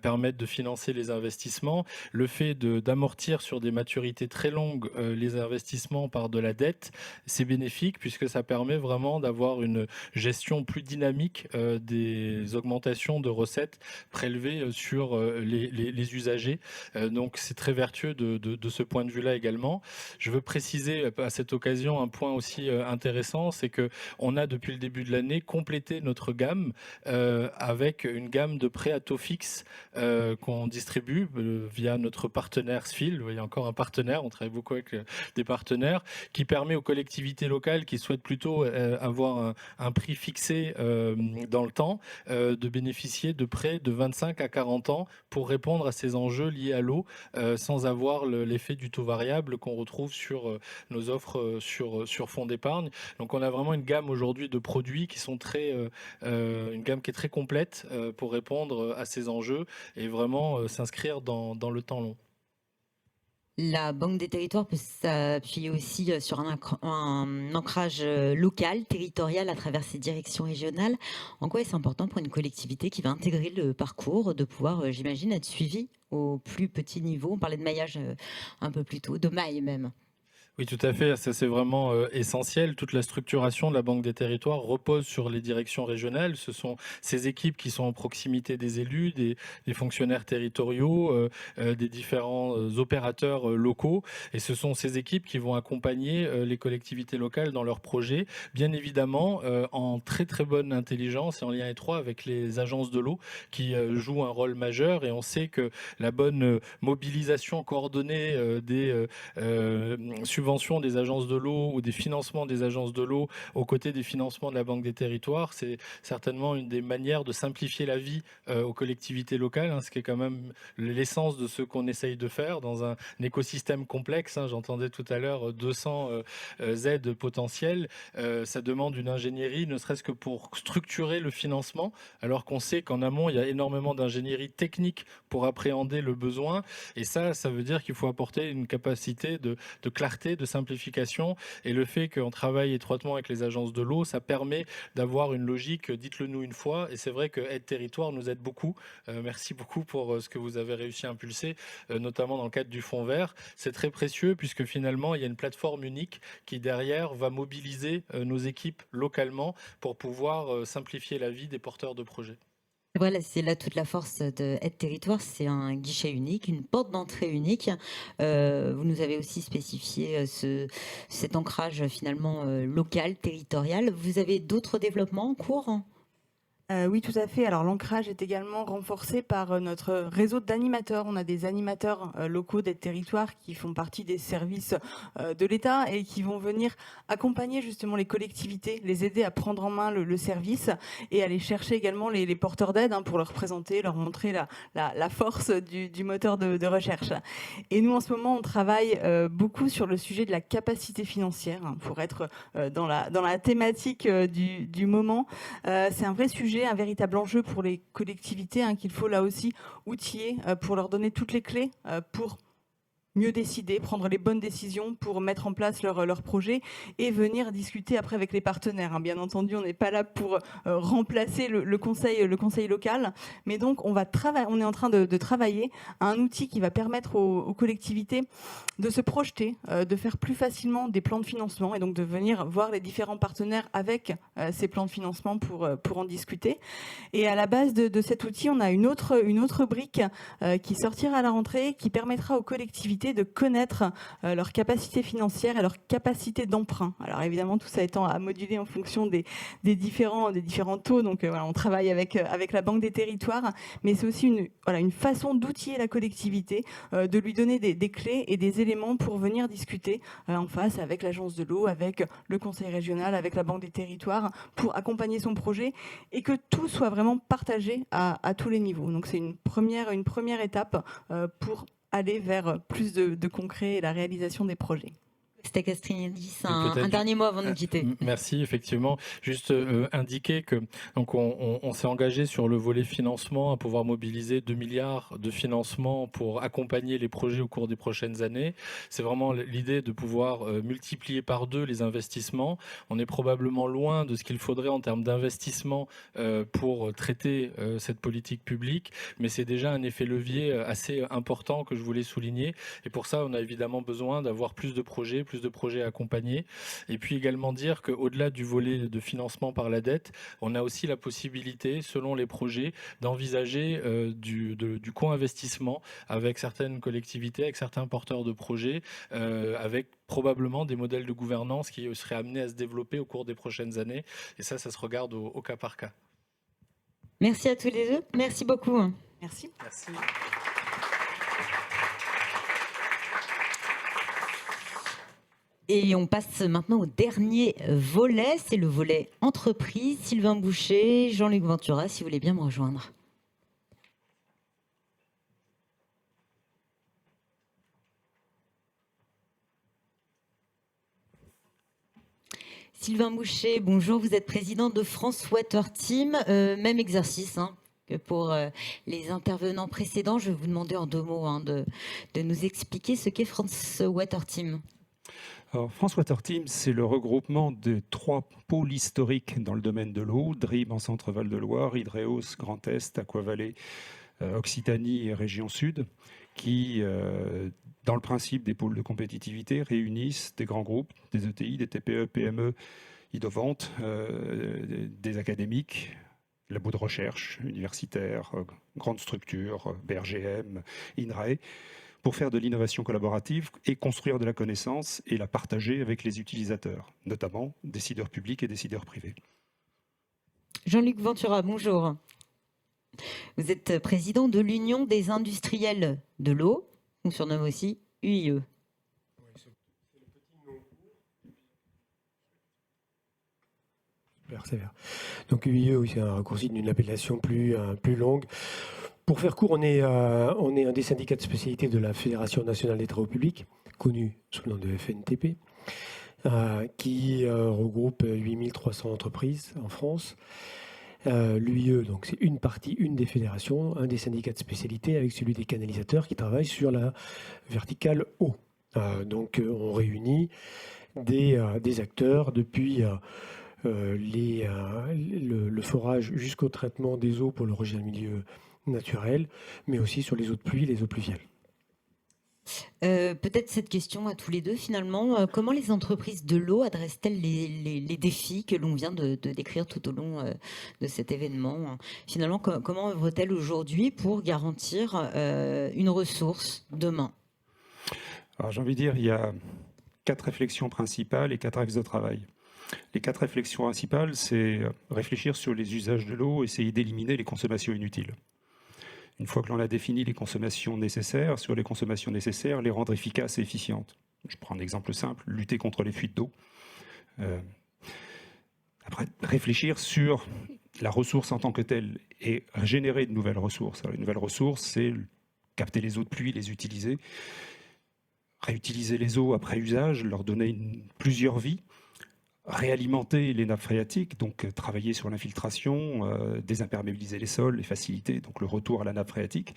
permettent de financer les investissements. Le fait d'amortir sur des maturités très longues les investissements par de la dette, c'est bénéfique puisque ça permet vraiment d'avoir une gestion plus dynamique des augmentations de recettes prélevées sur les usagers. Donc c'est très vertueux de ce point de vue-là également. Je veux préciser à cette occasion un point aussi intéressant, c'est qu'on a depuis le début de l'année complété notre gamme avec une gamme de prêts à taux fixe qu'on distribue via notre partenaire SFIL. Vous voyez, encore un partenaire, on travaille beaucoup avec des partenaires, qui permet aux collectivités locales qui souhaitent plutôt avoir un prix fixé dans le temps de bénéficier de prêts de 25 à 40 ans pour répondre à ces enjeux liés à l'eau sans avoir l'effet du taux variable qu'on retrouve sur nos offres sur fonds d'épargne. Donc on a vraiment une gamme aujourd'hui de produits qui sont une gamme qui est très complète pour répondre à ces enjeux et vraiment s'inscrire dans le temps long.
La Banque des territoires peut s'appuyer aussi sur un ancrage local, territorial à travers ses directions régionales. En quoi est-ce important pour une collectivité qui va intégrer le parcours de pouvoir, j'imagine, être suivie au plus petit niveau? On parlait de maillage un peu plus tôt, de maille même.
Oui, tout à fait. Ça, c'est vraiment essentiel. Toute la structuration de la Banque des territoires repose sur les directions régionales. Ce sont ces équipes qui sont en proximité des élus, des fonctionnaires territoriaux, des différents opérateurs locaux. Et ce sont ces équipes qui vont accompagner les collectivités locales dans leurs projets, bien évidemment en très très bonne intelligence et en lien étroit avec les agences de l'eau qui jouent un rôle majeur. Et on sait que la bonne mobilisation coordonnée des subventions des agences de l'eau ou des financements des agences de l'eau aux côtés des financements de la Banque des territoires, c'est certainement une des manières de simplifier la vie aux collectivités locales, ce qui est quand même l'essence de ce qu'on essaye de faire dans un écosystème complexe. J'entendais tout à l'heure 200 aides potentielles. Ça demande une ingénierie, ne serait-ce que pour structurer le financement, alors qu'on sait qu'en amont, il y a énormément d'ingénierie technique pour appréhender le besoin. Et ça veut dire qu'il faut apporter une capacité de clarté, de simplification, et le fait qu'on travaille étroitement avec les agences de l'eau, ça permet d'avoir une logique, dites-le nous une fois, et c'est vrai que Aide Territoire nous aide beaucoup. Merci beaucoup pour ce que vous avez réussi à impulser, notamment dans le cadre du Fonds Vert. C'est très précieux puisque finalement, il y a une plateforme unique qui derrière va mobiliser nos équipes localement pour pouvoir simplifier la vie des porteurs de projets.
Voilà, c'est là toute la force de Aide Territoire, c'est un guichet unique, une porte d'entrée unique. Vous nous avez aussi spécifié cet ancrage finalement local, territorial. Vous avez d'autres développements en cours ?
Oui, tout à fait. Alors l'ancrage est également renforcé par notre réseau d'animateurs. On a des animateurs locaux des territoires qui font partie des services de l'État et qui vont venir accompagner justement les collectivités, les aider à prendre en main le service et aller chercher également les porteurs d'aide pour leur présenter, leur montrer la force du moteur de recherche. Et nous, en ce moment, on travaille beaucoup sur le sujet de la capacité financière pour être dans la thématique du moment. C'est un vrai sujet, un véritable enjeu pour les collectivités qu'il faut là aussi outiller pour leur donner toutes les clés pour mieux décider, prendre les bonnes décisions pour mettre en place leur projet et venir discuter après avec les partenaires. Bien entendu, on n'est pas là pour remplacer le conseil local, mais donc on est en train de travailler à un outil qui va permettre aux collectivités de se projeter, de faire plus facilement des plans de financement et donc de venir voir les différents partenaires avec ces plans de financement pour en discuter. Et à la base de cet outil, on a une autre brique qui sortira à la rentrée, qui permettra aux collectivités de connaître leur capacité financière et leur capacité d'emprunt. Alors évidemment, tout ça étant à moduler en fonction des différents taux. Donc voilà, on travaille avec la Banque des territoires, mais c'est aussi une façon d'outiller la collectivité, de lui donner des clés et des éléments pour venir discuter en face avec l'agence de l'eau, avec le conseil régional, avec la Banque des territoires, pour accompagner son projet et que tout soit vraiment partagé à tous les niveaux. Donc c'est une première étape pour aller vers plus de concret et la réalisation des projets.
Castrinidis, un dernier mot avant de nous quitter.
Merci, effectivement. Juste indiquer que donc on s'est engagé sur le volet financement à pouvoir mobiliser 2 milliards de financement pour accompagner les projets au cours des prochaines années. C'est vraiment l'idée de pouvoir multiplier par 2 les investissements. On est probablement loin de ce qu'il faudrait en termes d'investissement pour traiter cette politique publique, mais c'est déjà un effet levier assez important que je voulais souligner. Et pour ça, on a évidemment besoin d'avoir plus de projets accompagnés. Et puis également dire qu'au-delà du volet de financement par la dette, on a aussi la possibilité, selon les projets, d'envisager du co-investissement avec certaines collectivités, avec certains porteurs de projets, avec probablement des modèles de gouvernance qui seraient amenés à se développer au cours des prochaines années. Et ça se regarde au cas par cas.
Merci à tous les deux. Merci beaucoup.
Merci.
Merci.
Et on passe maintenant au dernier volet, c'est le volet entreprise. Sylvain Boucher, Jean-Luc Ventura, si vous voulez bien me rejoindre. Sylvain Boucher, bonjour, vous êtes président de France Water Team, même exercice que pour les intervenants précédents. Je vais vous demander en 2 mots de nous expliquer ce qu'est France Water Team.
Alors, France Water Team, c'est le regroupement de 3 pôles historiques dans le domaine de l'eau, DRIB en Centre-Val de Loire, Hydréos, Grand Est, Aquavalais, Occitanie et Région Sud, qui, dans le principe des pôles de compétitivité, réunissent des grands groupes, des ETI, des TPE, PME, innovantes, des académiques, labos de recherche, universitaires, grandes structures, BRGM, INRAE, pour faire de l'innovation collaborative et construire de la connaissance et la partager avec les utilisateurs, notamment décideurs publics et décideurs privés.
Jean-Luc Ventura, bonjour. Vous êtes président de l'Union des industriels de l'eau, on surnomme aussi UIE.
Donc UIE, oui, c'est un raccourci d'une appellation plus longue. Pour faire court, on est un des syndicats de spécialité de la Fédération nationale des travaux publics, connue sous le nom de FNTP, qui regroupe 8300 entreprises en France. L'UIE, donc c'est une des fédérations, un des syndicats de spécialité avec celui des canalisateurs qui travaille sur la verticale eau. Donc on réunit des acteurs depuis le forage jusqu'au traitement des eaux pour le rejet en milieu naturel, mais aussi sur les eaux de pluie, les eaux pluviales.
Peut-être cette question à tous les deux finalement. Comment les entreprises de l'eau adressent-elles les défis que l'on vient de décrire tout au long de cet événement? Finalement, comment œuvrent-elles aujourd'hui pour garantir une ressource demain?
Alors j'ai envie de dire, il y a 4 réflexions principales et 4 axes de travail. Les 4 réflexions principales, c'est réfléchir sur les usages de l'eau, essayer d'éliminer les consommations inutiles. Une fois que l'on a défini les consommations nécessaires, sur les consommations nécessaires, les rendre efficaces et efficientes. Je prends un exemple simple, lutter contre les fuites d'eau. Après, réfléchir sur la ressource en tant que telle et générer de nouvelles ressources. Alors, une nouvelle ressource, c'est capter les eaux de pluie, les utiliser, réutiliser les eaux après usage, leur donner plusieurs vies, réalimenter les nappes phréatiques, donc travailler sur l'infiltration, désimperméabiliser les sols, les faciliter, donc le retour à la nappe phréatique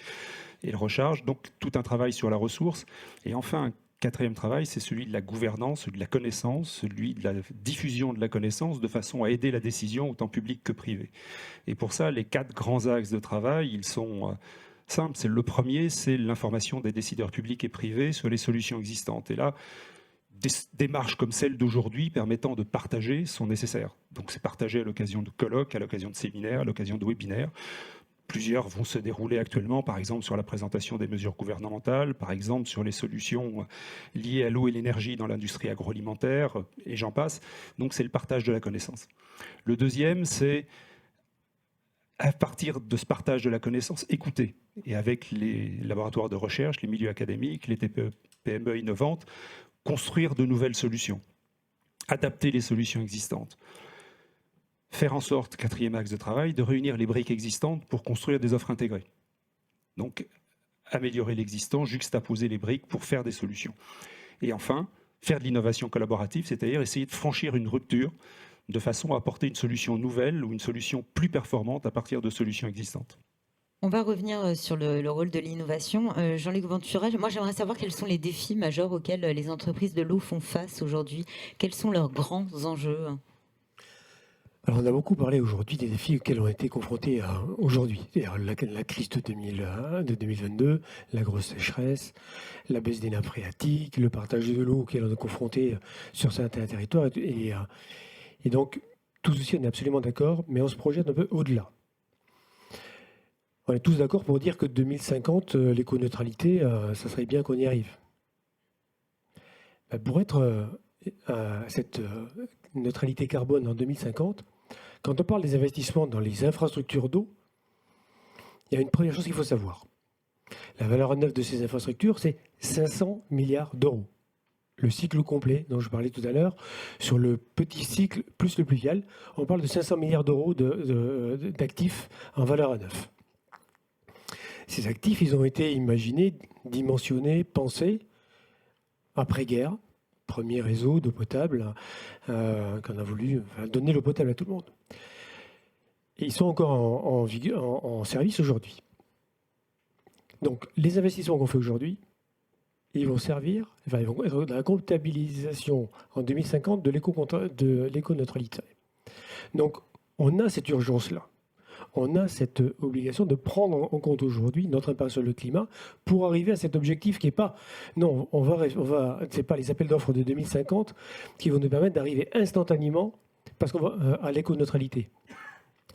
et le recharge, donc tout un travail sur la ressource. Et enfin, un 4e travail, c'est celui de la gouvernance, celui de la connaissance, celui de la diffusion de la connaissance de façon à aider la décision autant publique que privée. Et pour ça, les 4 grands axes de travail, ils sont simples. Le premier, c'est l'information des décideurs publics et privés sur les solutions existantes. Et là, des démarches comme celle d'aujourd'hui permettant de partager sont nécessaires. Donc c'est partagé à l'occasion de colloques, à l'occasion de séminaires, à l'occasion de webinaires. Plusieurs vont se dérouler actuellement, par exemple sur la présentation des mesures gouvernementales, par exemple sur les solutions liées à l'eau et l'énergie dans l'industrie agroalimentaire, et j'en passe. Donc c'est le partage de la connaissance. Le deuxième, c'est à partir de ce partage de la connaissance, écouter. Et avec les laboratoires de recherche, les milieux académiques, les TPE, PME innovantes, construire de nouvelles solutions, adapter les solutions existantes, faire en sorte, 4e axe de travail, de réunir les briques existantes pour construire des offres intégrées. Donc, améliorer l'existant, juxtaposer les briques pour faire des solutions. Et enfin, faire de l'innovation collaborative, c'est-à-dire essayer de franchir une rupture de façon à apporter une solution nouvelle ou une solution plus performante à partir de solutions existantes.
On va revenir sur le rôle de l'innovation. Jean-Luc Ventura, moi j'aimerais savoir quels sont les défis majeurs auxquels les entreprises de l'eau font face aujourd'hui. Quels sont leurs grands enjeux ?
Alors on a beaucoup parlé aujourd'hui des défis auxquels on a été confrontés aujourd'hui. La crise de 2022, la grosse sécheresse, la baisse des nappes phréatiques, le partage de l'eau auquel on est confronté sur certains territoires. Et donc tout ceci on est absolument d'accord, mais on se projette un peu au-delà. On est tous d'accord pour dire que 2050, l'éco-neutralité, ça serait bien qu'on y arrive. Pour être à cette neutralité carbone en 2050, quand on parle des investissements dans les infrastructures d'eau, il y a une première chose qu'il faut savoir. La valeur neuve de ces infrastructures, c'est 500 milliards d'euros. Le cycle complet dont je parlais tout à l'heure, sur le petit cycle plus le pluvial, on parle de 500 milliards d'euros d'actifs en valeur neuve. Ces actifs, ils ont été imaginés, dimensionnés, pensés après-guerre. Premier réseau d'eau potable qu'on a voulu donner l'eau potable à tout le monde. Et ils sont encore en service aujourd'hui. Donc les investissements qu'on fait aujourd'hui, ils vont servir, ils vont être dans la comptabilisation en 2050 de l'éco-neutralité. Donc on a cette urgence-là. On a cette obligation de prendre en compte aujourd'hui notre impact sur le climat pour arriver à cet objectif qui n'est pas... Non, c'est pas les appels d'offres de 2050 qui vont nous permettre d'arriver instantanément à l'éco-neutralité.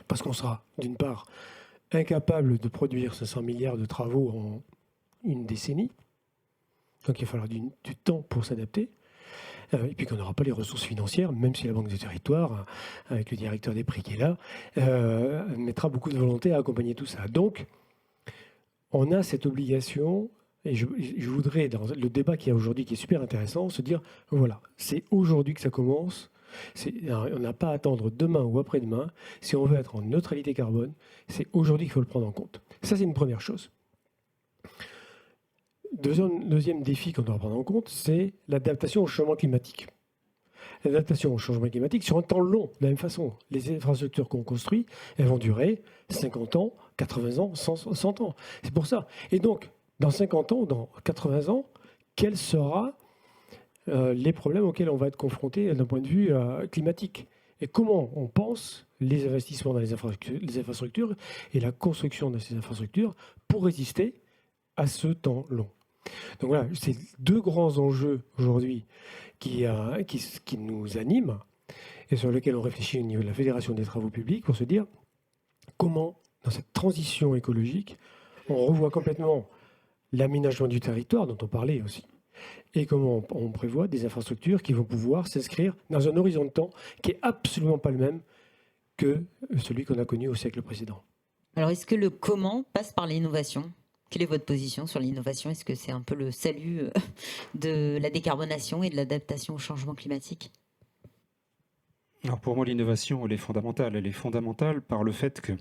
Parce qu'on sera, d'une part, incapable de produire 500 milliards de travaux en une décennie. Donc il va falloir du temps pour s'adapter. Et puis qu'on n'aura pas les ressources financières, même si la Banque des Territoires, avec le directeur des prix qui est là, mettra beaucoup de volonté à accompagner tout ça. Donc, on a cette obligation, et je voudrais, dans le débat qu'il y a aujourd'hui, qui est super intéressant, se dire, voilà, c'est aujourd'hui que ça commence, on n'a pas à attendre demain ou après-demain, si on veut être en neutralité carbone, c'est aujourd'hui qu'il faut le prendre en compte. Ça, c'est une première chose. Deuxième défi qu'on doit prendre en compte, c'est l'adaptation au changement climatique. L'adaptation au changement climatique sur un temps long, de la même façon. Les infrastructures qu'on construit, elles vont durer 50 ans, 80 ans, 100 ans. C'est pour ça. Et donc, dans 50 ans, dans 80 ans, quels seront les problèmes auxquels on va être confronté d'un point de vue climatique? Et comment on pense les investissements dans les infrastructures et la construction de ces infrastructures pour résister à ce temps long. Donc voilà, c'est deux grands enjeux aujourd'hui qui nous animent et sur lesquels on réfléchit au niveau de la Fédération des travaux publics pour se dire comment, dans cette transition écologique, on revoit complètement l'aménagement du territoire dont on parlait aussi et comment on prévoit des infrastructures qui vont pouvoir s'inscrire dans un horizon de temps qui n'est absolument pas le même que celui qu'on a connu au siècle précédent.
Alors, est-ce que le comment passe par l'innovation ? Quelle est votre position sur l'innovation ? Est-ce que c'est un peu le salut de la décarbonation et de l'adaptation au changement climatique ?
Alors pour moi, l'innovation, elle est fondamentale. Elle est fondamentale par le fait que,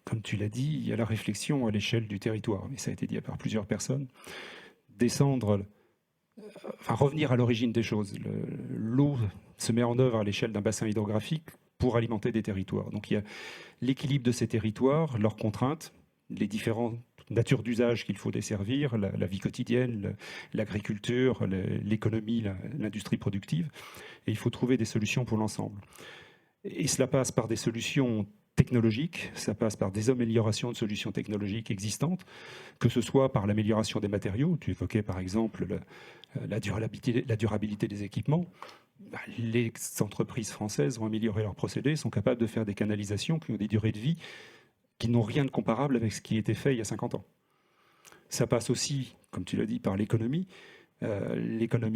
comme tu l'as dit, il y a la réflexion à l'échelle du territoire. Et ça a été dit par plusieurs personnes. Revenir à l'origine des choses. L'eau se met en œuvre à l'échelle d'un bassin hydrographique pour alimenter des territoires. Donc il y a l'équilibre de ces territoires, leurs contraintes, les différentes natures d'usage qu'il faut desservir, la vie quotidienne, l'agriculture, l'économie, l'industrie productive. Et il faut trouver des solutions pour l'ensemble. Et cela passe par des solutions technologiques, ça passe par des améliorations de solutions technologiques existantes, que ce soit par l'amélioration des matériaux. Tu évoquais par exemple la durabilité des équipements. Les entreprises françaises ont amélioré leurs procédés, sont capables de faire des canalisations qui ont des durées de vie qui n'ont rien de comparable avec ce qui était fait il y a 50 ans. Ça passe aussi, comme tu l'as dit, par l'économie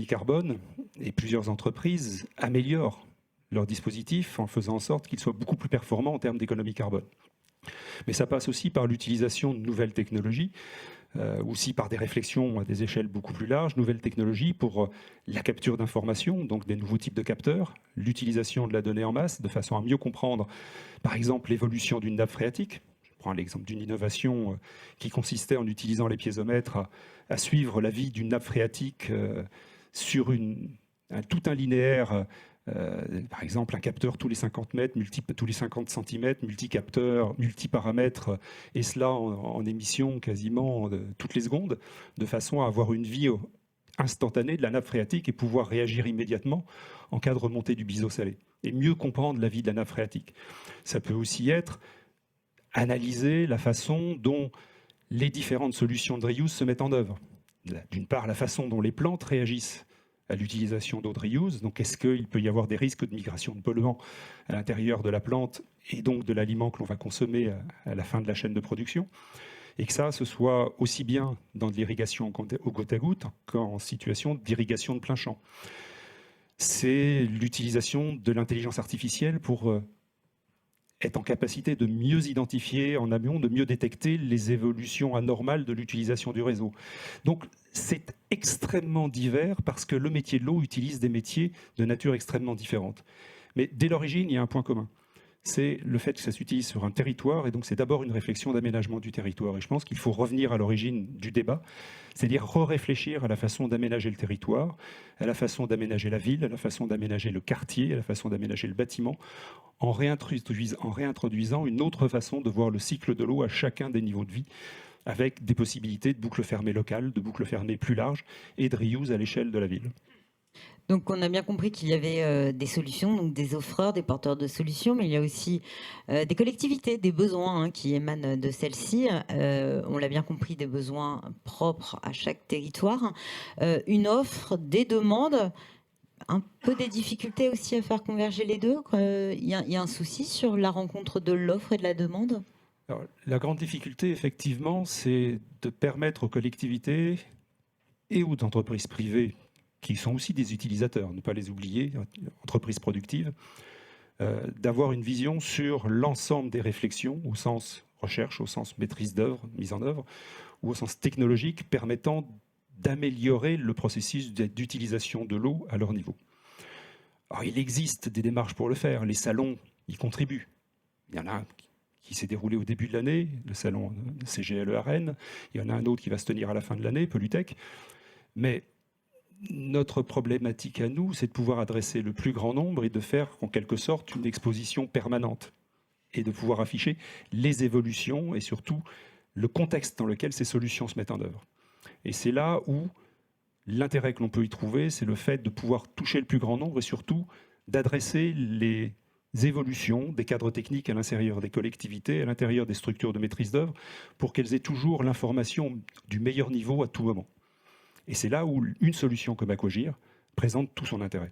carbone, et plusieurs entreprises améliorent leurs dispositifs en faisant en sorte qu'ils soient beaucoup plus performants en termes d'économie carbone. Mais ça passe aussi par l'utilisation de nouvelles technologies, aussi par des réflexions à des échelles beaucoup plus larges, nouvelles technologies pour la capture d'informations, donc des nouveaux types de capteurs, l'utilisation de la donnée en masse, de façon à mieux comprendre, par exemple, l'évolution d'une nappe phréatique. Je prends l'exemple d'une innovation qui consistait en utilisant les piézomètres à suivre la vie d'une nappe phréatique sur tout un linéaire, par exemple un capteur tous les 50 mètres, tous les 50 cm, multicapteur, multiparamètres, et cela en émission quasiment toutes les secondes, de façon à avoir une vie instantanée de la nappe phréatique et pouvoir réagir immédiatement en cas de remontée du biseau salé, et mieux comprendre la vie de la nappe phréatique. Ça peut aussi être analyser la façon dont les différentes solutions de reuse se mettent en œuvre. D'une part, la façon dont les plantes réagissent à l'utilisation d'eau de reuse. Donc, est-ce qu'il peut y avoir des risques de migration de polluants à l'intérieur de la plante et donc de l'aliment que l'on va consommer à la fin de la chaîne de production? Et que ça, ce soit aussi bien dans de l'irrigation au goutte à goutte qu'en situation d'irrigation de plein champ. C'est l'utilisation de l'intelligence artificielle pour être en capacité de mieux identifier en amont, de mieux détecter les évolutions anormales de l'utilisation du réseau. Donc c'est extrêmement divers parce que le métier de l'eau utilise des métiers de nature extrêmement différente. Mais dès l'origine, il y a un point commun. C'est le fait que ça s'utilise sur un territoire, et donc c'est d'abord une réflexion d'aménagement du territoire. Et je pense qu'il faut revenir à l'origine du débat, c'est-à-dire réfléchir à la façon d'aménager le territoire, à la façon d'aménager la ville, à la façon d'aménager le quartier, à la façon d'aménager le bâtiment, en réintroduisant une autre façon de voir le cycle de l'eau à chacun des niveaux de vie, avec des possibilités de boucles fermées locales, de boucles fermées plus larges, et de reuse à l'échelle de la ville.
Donc on a bien compris qu'il y avait des solutions, donc des offreurs, des porteurs de solutions, mais il y a aussi des collectivités, des besoins qui émanent de celles-ci. On l'a bien compris, des besoins propres à chaque territoire. Une offre, des demandes, un peu des difficultés aussi à faire converger les deux. Il y a un souci sur la rencontre de l'offre et de la demande.
Alors, la grande difficulté, effectivement, c'est de permettre aux collectivités et aux entreprises privées, qui sont aussi des utilisateurs, ne pas les oublier, entreprises productives, d'avoir une vision sur l'ensemble des réflexions, au sens recherche, au sens maîtrise d'œuvre, mise en œuvre, ou au sens technologique, permettant d'améliorer le processus d'utilisation de l'eau à leur niveau. Alors, il existe des démarches pour le faire, les salons y contribuent. Il y en a un qui s'est déroulé au début de l'année, le salon CGLE à Rennes, il y en a un autre qui va se tenir à la fin de l'année, Polytech, mais notre problématique à nous, c'est de pouvoir adresser le plus grand nombre et de faire en quelque sorte une exposition permanente et de pouvoir afficher les évolutions et surtout le contexte dans lequel ces solutions se mettent en œuvre. Et c'est là où l'intérêt que l'on peut y trouver, c'est le fait de pouvoir toucher le plus grand nombre et surtout d'adresser les évolutions des cadres techniques à l'intérieur des collectivités, à l'intérieur des structures de maîtrise d'œuvre, pour qu'elles aient toujours l'information du meilleur niveau à tout moment. Et c'est là où une solution comme Aquagir présente tout son intérêt.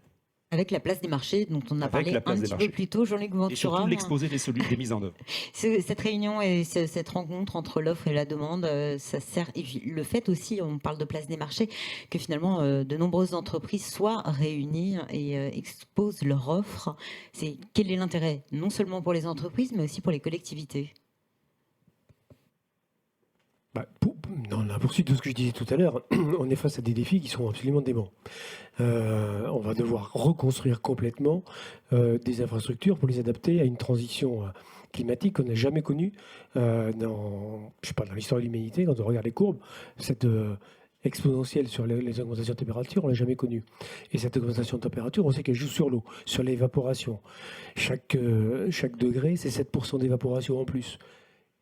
Avec la place des marchés dont on a parlé un petit peu plus tôt, Jean-Luc Ventura.
Et surtout l'exposé des mises en œuvre.
Cette réunion et cette rencontre entre l'offre et la demande, ça sert. Et le fait aussi, on parle de place des marchés, que finalement de nombreuses entreprises soient réunies et exposent leur offre. Quel est l'intérêt, non seulement pour les entreprises, mais aussi pour les collectivités?
Dans la poursuite de ce que je disais tout à l'heure, on est face à des défis qui sont absolument déments. On va devoir reconstruire complètement des infrastructures pour les adapter à une transition climatique qu'on n'a jamais connue dans l'histoire de l'humanité. Quand on regarde les courbes, cette exponentielle sur les augmentations de température, on ne l'a jamais connue. Et cette augmentation de température, on sait qu'elle joue sur l'eau, sur l'évaporation. Chaque degré, c'est 7% d'évaporation en plus.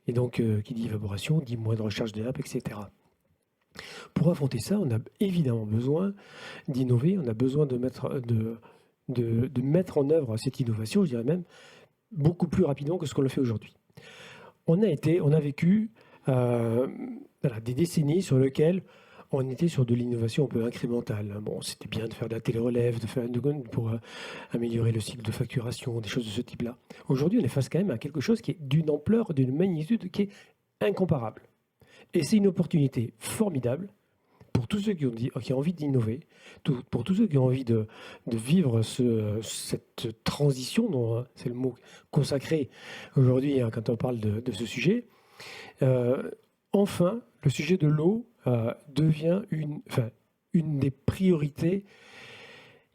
Et donc, qui dit évaporation, dit moins de recharge de nappe, etc. Pour affronter ça, on a évidemment besoin d'innover, on a besoin de mettre en œuvre cette innovation, je dirais même, beaucoup plus rapidement que ce qu'on le fait aujourd'hui. On a vécu des décennies sur lesquelles on était sur de l'innovation un peu incrémentale. Bon, c'était bien de faire de la télérelève, pour améliorer le cycle de facturation, des choses de ce type-là. Aujourd'hui, on est face quand même à quelque chose qui est d'une ampleur, d'une magnitude qui est incomparable. Et c'est une opportunité formidable pour tous ceux qui ont envie d'innover, pour tous ceux qui ont envie de vivre cette transition, dont c'est le mot consacré aujourd'hui quand on parle de ce sujet. Enfin, le sujet de l'eau devient une des priorités.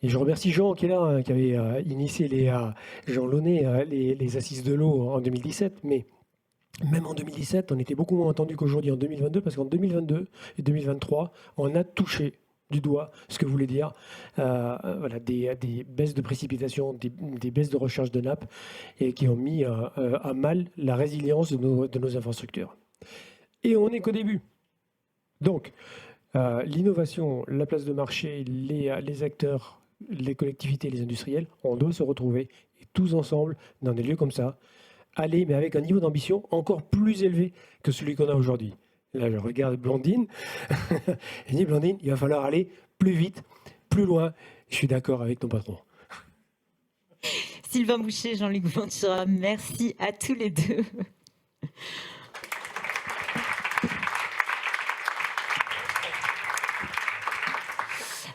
Et je remercie Jean qui est là, qui avait initié Jean Launay, les assises de l'eau en 2017. Mais même en 2017, on était beaucoup moins entendu qu'aujourd'hui en 2022, parce qu'en 2022 et 2023, on a touché du doigt ce que voulait dire voilà, des baisses de précipitations, des baisses de recharge de nappes et qui ont mis à mal la résilience de nos infrastructures. Et on n'est qu'au début. Donc, l'innovation, la place de marché, les acteurs, les collectivités, les industriels, on doit se retrouver et tous ensemble dans des lieux comme ça, aller, mais avec un niveau d'ambition encore plus élevé que celui qu'on a aujourd'hui. Là, je regarde Blandine. Je dis, Blandine, il va falloir aller plus vite, plus loin. Je suis d'accord avec ton patron.
Sylvain Boucher, Jean-Luc Ventura, merci à tous les deux.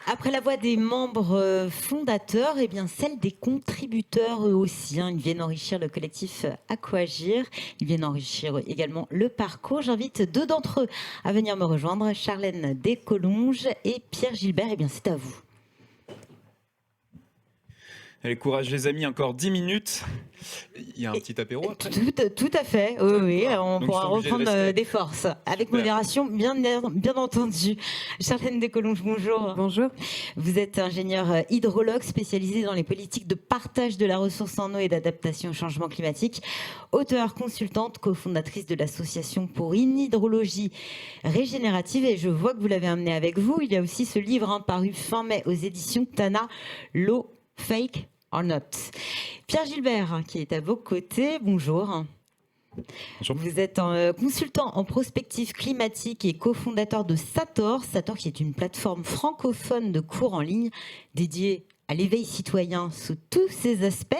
Après la voix des membres fondateurs, eh bien celle des contributeurs eux aussi. Ils viennent enrichir le collectif Aquagir. Ils viennent enrichir également le parcours. J'invite deux d'entre eux à venir me rejoindre, Charlène Descolonges et Pierre Gilbert. Eh bien c'est à vous.
Allez, courage les amis, encore 10 minutes. Il y a un petit apéro après.
Tout à fait, oui, on
Donc,
pourra reprendre des forces, avec
Super.
modération, bien entendu. Charlène Descolonges, bonjour.
Bonjour.
Vous êtes ingénieur hydrologue spécialisé dans les politiques de partage de la ressource en eau et d'adaptation au changement climatique, auteure, consultante, cofondatrice de l'association pour une hydrologie régénérative, et je vois que vous l'avez amené avec vous. Il y a aussi ce livre paru fin mai aux éditions Tana, L'eau fake or not. Pierre Gilbert, qui est à vos côtés, bonjour.
Bonjour.
Vous êtes consultant en prospective climatique et cofondateur de Sator. Sator, qui est une plateforme francophone de cours en ligne dédiée à l'éveil citoyen sous tous ses aspects.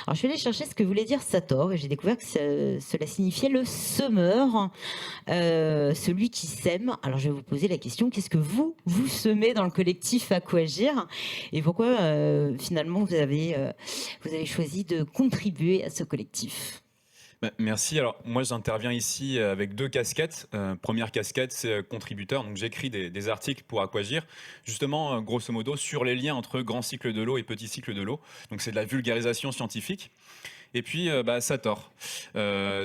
Alors, je suis allée chercher ce que voulait dire Sator et j'ai découvert que cela signifiait le semeur, celui qui sème. Alors, je vais vous poser la question, qu'est-ce que vous semez dans le collectif Aquagir et pourquoi finalement vous avez choisi de contribuer à ce collectif ?
Merci. Alors moi j'interviens ici avec deux casquettes. Première casquette, c'est contributeur. Donc j'écris des articles pour Aquagir, justement grosso modo sur les liens entre grand cycle de l'eau et petit cycle de l'eau. Donc c'est de la vulgarisation scientifique. Et puis Sator.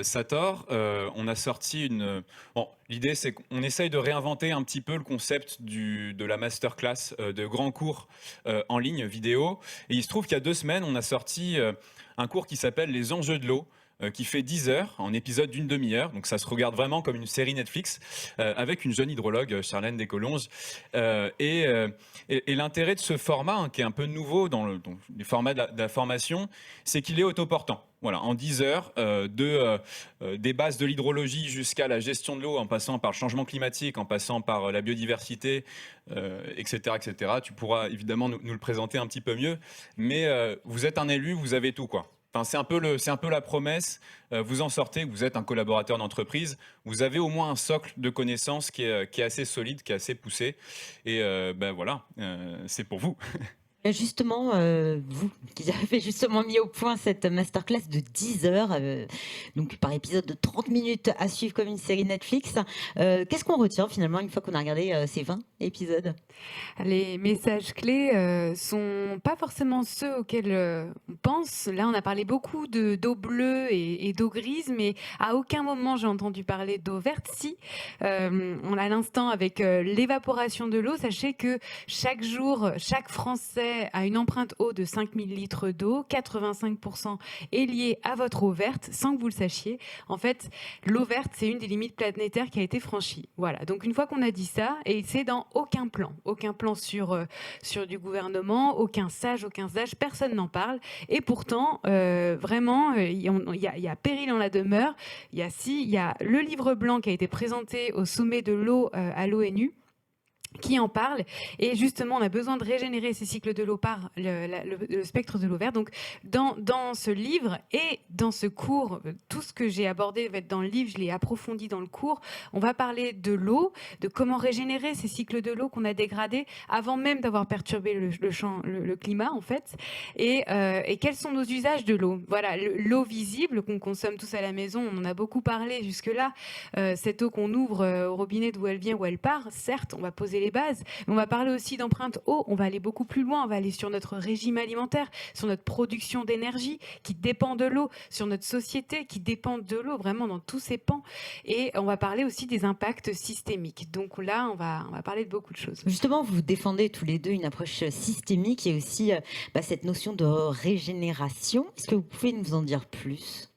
Sator, on a sorti une... Bon, l'idée c'est qu'on essaye de réinventer un petit peu le concept de la masterclass, de grands cours en ligne vidéo. Et il se trouve qu'il y a 2 semaines, on a sorti un cours qui s'appelle Les enjeux de l'eau, qui fait 10 heures en épisode d'une demi-heure. Donc ça se regarde vraiment comme une série Netflix avec une jeune hydrologue, Charlène Descolonges. Et l'intérêt de ce format, qui est un peu nouveau dans les formats de la formation, c'est qu'il est autoportant. Voilà, en 10 heures, des bases de l'hydrologie jusqu'à la gestion de l'eau, en passant par le changement climatique, en passant par la biodiversité, etc., etc. Tu pourras évidemment nous le présenter un petit peu mieux. Mais vous êtes un élu, vous avez tout, quoi. Enfin, c'est un peu la promesse. Vous en sortez, vous êtes un collaborateur d'entreprise, vous avez au moins un socle de connaissances qui est assez solide, qui est assez poussé. Et voilà, c'est pour vous.
Justement, vous qui avez justement mis au point cette masterclass de 10 heures, donc par épisode de 30 minutes à suivre comme une série Netflix, qu'est-ce qu'on retient finalement une fois qu'on a regardé ces 20 épisodes ?
Les messages clés sont pas forcément ceux auxquels on pense. Là, on a parlé beaucoup d'eau bleue et d'eau grise, mais à aucun moment j'ai entendu parler d'eau verte. Si, on a l'instant avec l'évaporation de l'eau. Sachez que chaque jour, chaque Français a une empreinte eau de 5000 litres d'eau. 85% est lié à votre eau verte, sans que vous le sachiez. En fait, l'eau verte, c'est une des limites planétaires qui a été franchie. Voilà, donc une fois qu'on a dit ça, et c'est dans aucun plan sur du gouvernement, aucun sage, personne n'en parle. Et pourtant, vraiment, il y a péril en la demeure. Il y a le livre blanc qui a été présenté au sommet de l'eau à l'ONU, qui en parle, et justement on a besoin de régénérer ces cycles de l'eau par le spectre de l'eau verte. Donc dans ce livre et dans ce cours, tout ce que j'ai abordé va être dans le livre, je l'ai approfondi dans le cours. On va parler de l'eau, de comment régénérer ces cycles de l'eau qu'on a dégradés avant même d'avoir perturbé le climat en fait, et quels sont nos usages de l'eau. Voilà, l'eau visible qu'on consomme tous à la maison, on en a beaucoup parlé jusque-là, cette eau qu'on ouvre au robinet, d'où elle vient, où elle part. Certes, on va poser les bases. On va parler aussi d'empreinte eau, on va aller beaucoup plus loin, on va aller sur notre régime alimentaire, sur notre production d'énergie qui dépend de l'eau, sur notre société qui dépend de l'eau, vraiment dans tous ses pans. Et on va parler aussi des impacts systémiques. Donc là, on va parler de beaucoup de choses.
Justement, vous défendez tous les deux une approche systémique et aussi cette notion de régénération. Est-ce que vous pouvez nous en dire plus ?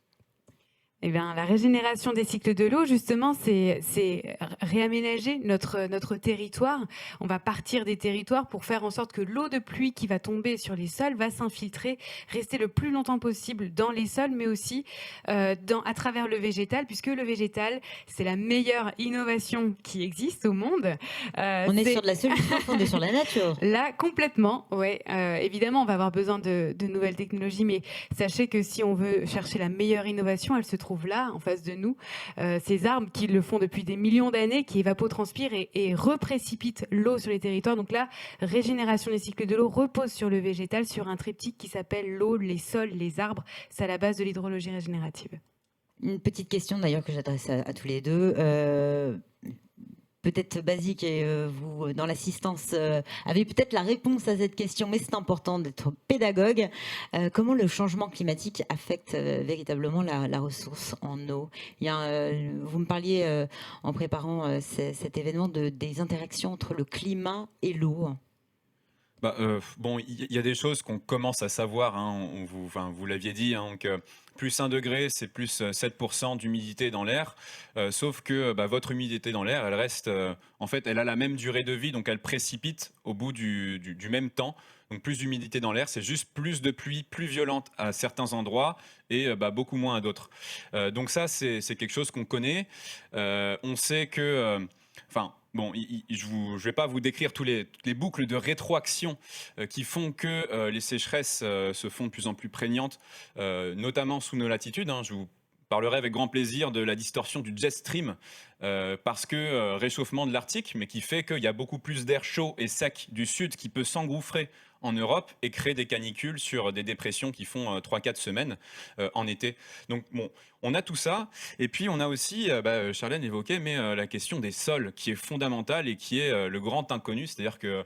Eh bien, la régénération des cycles de l'eau, justement, c'est réaménager notre territoire. On va partir des territoires pour faire en sorte que l'eau de pluie qui va tomber sur les sols va s'infiltrer, rester le plus longtemps possible dans les sols, mais aussi à travers le végétal, puisque le végétal, c'est la meilleure innovation qui existe au monde.
On est sur de la solution fondée sur la nature.
Là, complètement, oui. Évidemment, on va avoir besoin de nouvelles technologies, mais sachez que si on veut chercher la meilleure innovation, elle se trouve là, en face de nous, ces arbres qui le font depuis des millions d'années, qui évapotranspirent et reprécipitent l'eau sur les territoires. Donc là, régénération des cycles de l'eau repose sur le végétal, sur un triptyque qui s'appelle l'eau, les sols, les arbres. C'est à la base de l'hydrologie régénérative.
Une petite question d'ailleurs que j'adresse à tous les deux. Peut-être basique, et vous, dans l'assistance, avez peut-être la réponse à cette question, mais c'est important d'être pédagogue. Comment le changement climatique affecte véritablement la ressource en eau ? Vous me parliez, en préparant cet événement, des interactions entre le climat et l'eau.
Bon, il y a des choses qu'on commence à savoir, hein, vous l'aviez dit, hein, donc, plus 1 degré, c'est plus 7% d'humidité dans l'air, sauf que votre humidité dans l'air, elle reste, en fait, elle a la même durée de vie, donc elle précipite au bout du même temps. Donc plus d'humidité dans l'air, c'est juste plus de pluie, plus violente à certains endroits et beaucoup moins à d'autres. Donc ça, c'est quelque chose qu'on connaît. On sait que... Bon, je ne vais pas vous décrire toutes les boucles de rétroaction qui font que les sécheresses se font de plus en plus prégnantes, notamment sous nos latitudes. Je vous parlerai avec grand plaisir de la distorsion du jet stream, parce que réchauffement de l'Arctique, mais qui fait qu'il y a beaucoup plus d'air chaud et sec du sud qui peut s'engouffrer en Europe et créer des canicules sur des dépressions qui font 3-4 semaines en été. Donc bon, on a tout ça. Et puis on a aussi, Charlène évoquait, mais la question des sols qui est fondamentale et qui est le grand inconnu. C'est-à-dire que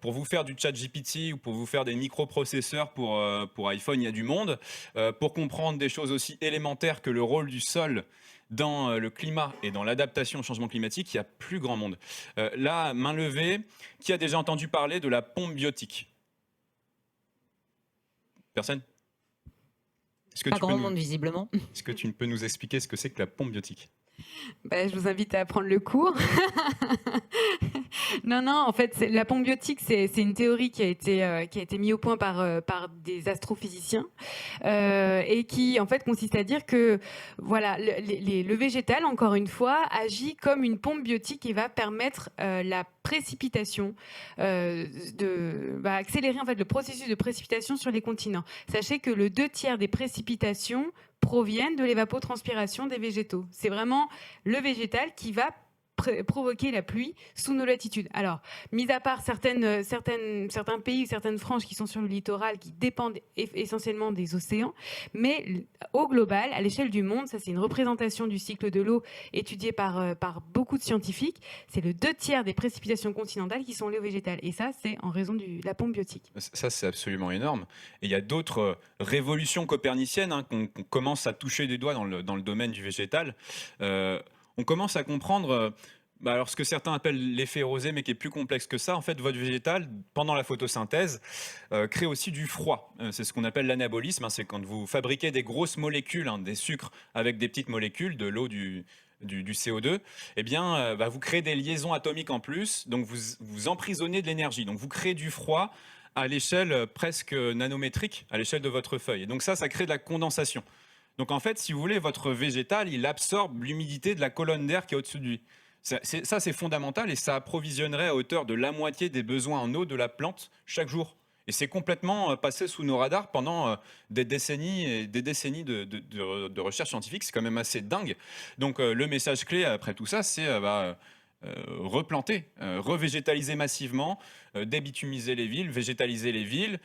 pour vous faire du ChatGPT ou pour vous faire des microprocesseurs pour iPhone, il y a du monde. Pour comprendre des choses aussi élémentaires que le rôle du sol dans le climat et dans l'adaptation au changement climatique, il y a plus grand monde. Là, main levée, qui a déjà entendu parler de la pompe biotique ? Personne ?
Pas grand monde, visiblement.
Est-ce que tu peux nous expliquer ce que c'est que la pompe biotique ?
Je vous invite à prendre le cours. Non, en fait, la pompe biotique, c'est une théorie qui a été mise au point par des astrophysiciens et qui, en fait, consiste à dire que voilà, le végétal, encore une fois, agit comme une pompe biotique qui va permettre la précipitation, accélérer en fait le processus de précipitation sur les continents. Sachez que le 2/3 des précipitations proviennent de l'évapotranspiration des végétaux. C'est vraiment le végétal qui va provoquer la pluie sous nos latitudes. Alors, mis à part certains pays ou certaines franges qui sont sur le littoral, qui dépendent essentiellement des océans, mais au global, à l'échelle du monde, ça c'est une représentation du cycle de l'eau étudiée par beaucoup de scientifiques, c'est le 2/3 des précipitations continentales qui sont liées au végétal. Et ça, c'est en raison de la pompe biotique.
Ça, c'est absolument énorme. Et il y a d'autres révolutions coperniciennes qu'on commence à toucher du doigt dans le domaine du végétal. On commence à comprendre alors ce que certains appellent l'effet rosé, mais qui est plus complexe que ça. En fait, votre végétal, pendant la photosynthèse, crée aussi du froid. C'est ce qu'on appelle l'anabolisme. C'est quand vous fabriquez des grosses molécules, des sucres avec des petites molécules, de l'eau, du CO2, eh bien, vous créez des liaisons atomiques en plus, donc vous emprisonnez de l'énergie. Donc vous créez du froid à l'échelle presque nanométrique, à l'échelle de votre feuille. Et donc ça crée de la condensation. Donc en fait, si vous voulez, votre végétal, il absorbe l'humidité de la colonne d'air qui est au-dessus de lui. Ça, c'est fondamental et ça approvisionnerait à hauteur de la moitié des besoins en eau de la plante chaque jour. Et c'est complètement passé sous nos radars pendant des décennies et des décennies de recherche scientifique. C'est quand même assez dingue. Donc le message clé après tout ça, c'est replanter, revégétaliser massivement, débitumiser les villes, végétaliser les villes,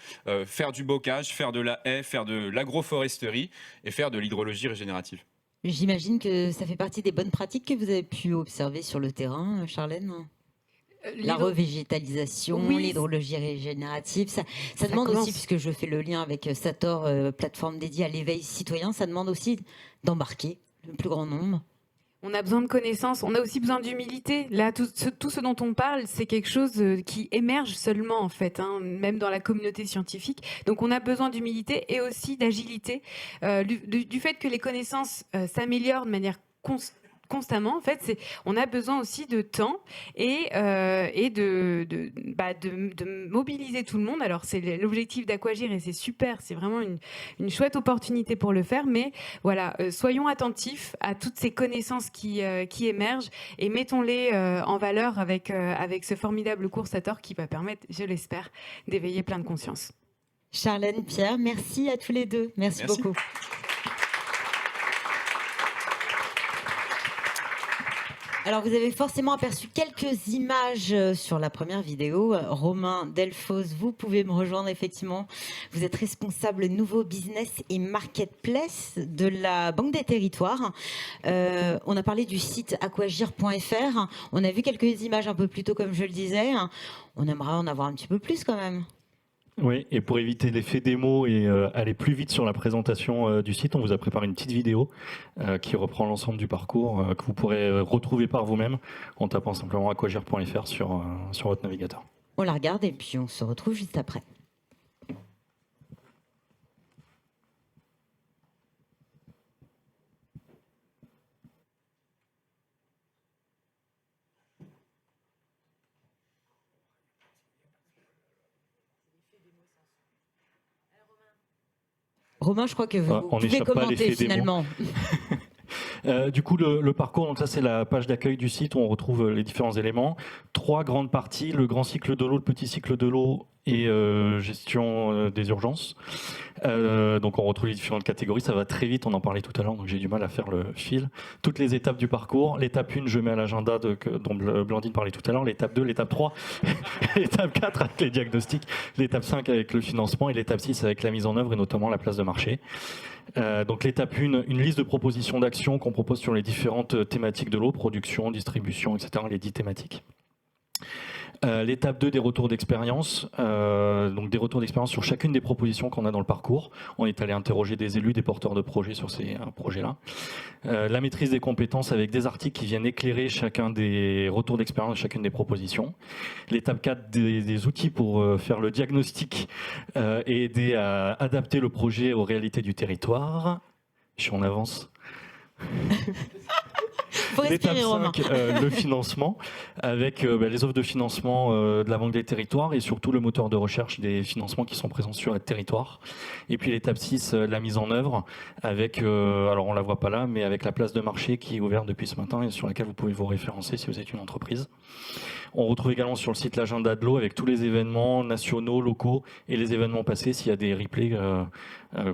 faire du bocage, faire de la haie, faire de l'agroforesterie et faire de l'hydrologie régénérative.
J'imagine que ça fait partie des bonnes pratiques que vous avez pu observer sur le terrain, Charlène ? La revégétalisation,
Oui.
l'hydrologie régénérative, ça demande
commence.
aussi, puisque je fais le lien avec Sator, plateforme dédiée à l'éveil citoyen, ça demande aussi d'embarquer le plus grand nombre.
On a besoin de connaissances, on a aussi besoin d'humilité. Là, tout ce dont on parle, c'est quelque chose qui émerge seulement, en fait, hein, même dans la communauté scientifique. Donc, on a besoin d'humilité et aussi d'agilité. Du fait que les connaissances s'améliorent de manière constamment, en fait, on a besoin aussi de temps et de mobiliser tout le monde. Alors, c'est l'objectif d'Aquagir et c'est super, c'est vraiment une chouette opportunité pour le faire. Mais voilà, soyons attentifs à toutes ces connaissances qui émergent et mettons-les en valeur avec ce formidable cours Sator qui va permettre, je l'espère, d'éveiller plein de conscience.
Charlène, Pierre, merci à tous les deux. Merci. Beaucoup. Alors, vous avez forcément aperçu quelques images sur la première vidéo. Romain Delphos, vous pouvez me rejoindre effectivement. Vous êtes responsable nouveau business et marketplace de la Banque des Territoires. On a parlé du site aquagir.fr. On a vu quelques images un peu plus tôt, comme je le disais. On aimerait en avoir un petit peu plus quand même.
Oui, et pour éviter l'effet démo et aller plus vite sur la présentation du site, on vous a préparé une petite vidéo qui reprend l'ensemble du parcours que vous pourrez retrouver par vous-même en tapant simplement aquagir.fr sur votre navigateur.
On la regarde et puis on se retrouve juste après. Romain, je crois que vous pouvez commenter finalement.
Du coup, le parcours, donc ça c'est la page d'accueil du site où on retrouve les différents éléments. 3 grandes parties, le grand cycle de l'eau, le petit cycle de l'eau et gestion des urgences. Donc on retrouve les différentes catégories, ça va très vite, on en parlait tout à l'heure, donc j'ai du mal à faire le fil. Toutes les étapes du parcours, l'étape 1, je mets à l'agenda dont Blandine parlait tout à l'heure, l'étape 2, l'étape 3, l'étape 4 avec les diagnostics, l'étape 5 avec le financement et l'étape 6 avec la mise en œuvre et notamment la place de marché. Donc l'étape 1, une liste de propositions d'actions qu'on propose sur les différentes thématiques de l'eau, production, distribution, etc., les 10 thématiques. L'étape 2, des retours d'expérience, donc des retours d'expérience sur chacune des propositions qu'on a dans le parcours. On est allé interroger des élus, des porteurs de projets sur ces projets-là. La maîtrise des compétences avec des articles qui viennent éclairer chacun des retours d'expérience de chacune des propositions. L'étape 4, des outils pour faire le diagnostic et aider à adapter le projet aux réalités du territoire. Je suis en avance. L'étape 5, le financement, avec les offres de financement de la Banque des Territoires et surtout le moteur de recherche des financements qui sont présents sur le territoire. Et puis l'étape 6, la mise en œuvre, avec, alors on ne la voit pas là, mais avec la place de marché qui est ouverte depuis ce matin et sur laquelle vous pouvez vous référencer si vous êtes une entreprise. On retrouve également sur le site l'agenda de l'eau avec tous les événements nationaux, locaux et les événements passés s'il y a des replays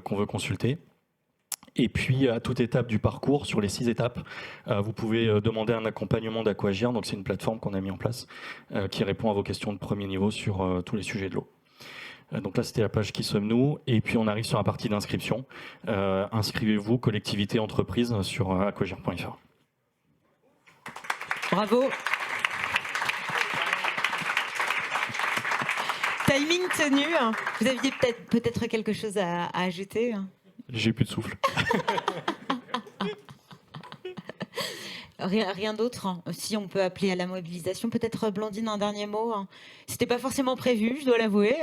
qu'on veut consulter. Et puis, à toute étape du parcours, sur les 6 étapes, vous pouvez demander un accompagnement d'Aquagir. Donc, c'est une plateforme qu'on a mis en place qui répond à vos questions de premier niveau sur tous les sujets de l'eau. Donc là, c'était la page Qui sommes-nous ? Et puis, on arrive sur la partie d'inscription. Inscrivez-vous, collectivité, entreprise, sur aquagir.fr.
Bravo. Timing tenu. Vous aviez peut-être quelque chose à ajouter ?
J'ai plus de souffle.
Rien d'autre. Si on peut appeler à la mobilisation, peut-être Blandine, un dernier mot. C'était pas forcément prévu, je dois l'avouer.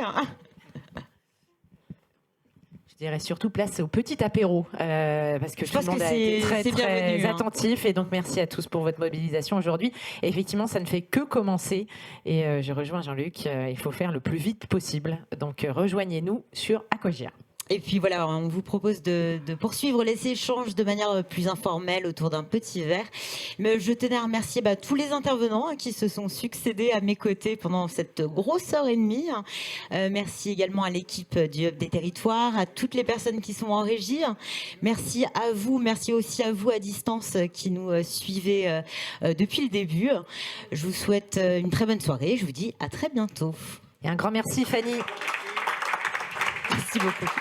Je dirais surtout place au petit apéro, parce que tout le monde a été très attentif. Et donc, merci à tous pour votre mobilisation aujourd'hui. Et effectivement, ça ne fait que commencer. Et je rejoins Jean-Luc, il faut faire le plus vite possible. Donc, rejoignez-nous sur Aquagir.
Et puis voilà, on vous propose de poursuivre les échanges de manière plus informelle autour d'un petit verre. Mais je tenais à remercier tous les intervenants qui se sont succédés à mes côtés pendant cette grosse heure et demie. Merci également à l'équipe du Hub des Territoires, à toutes les personnes qui sont en régie. Merci à vous, merci aussi à vous à distance qui nous suivez depuis le début. Je vous souhaite une très bonne soirée. Je vous dis à très bientôt.
Et un grand merci, Fanny.
Merci beaucoup.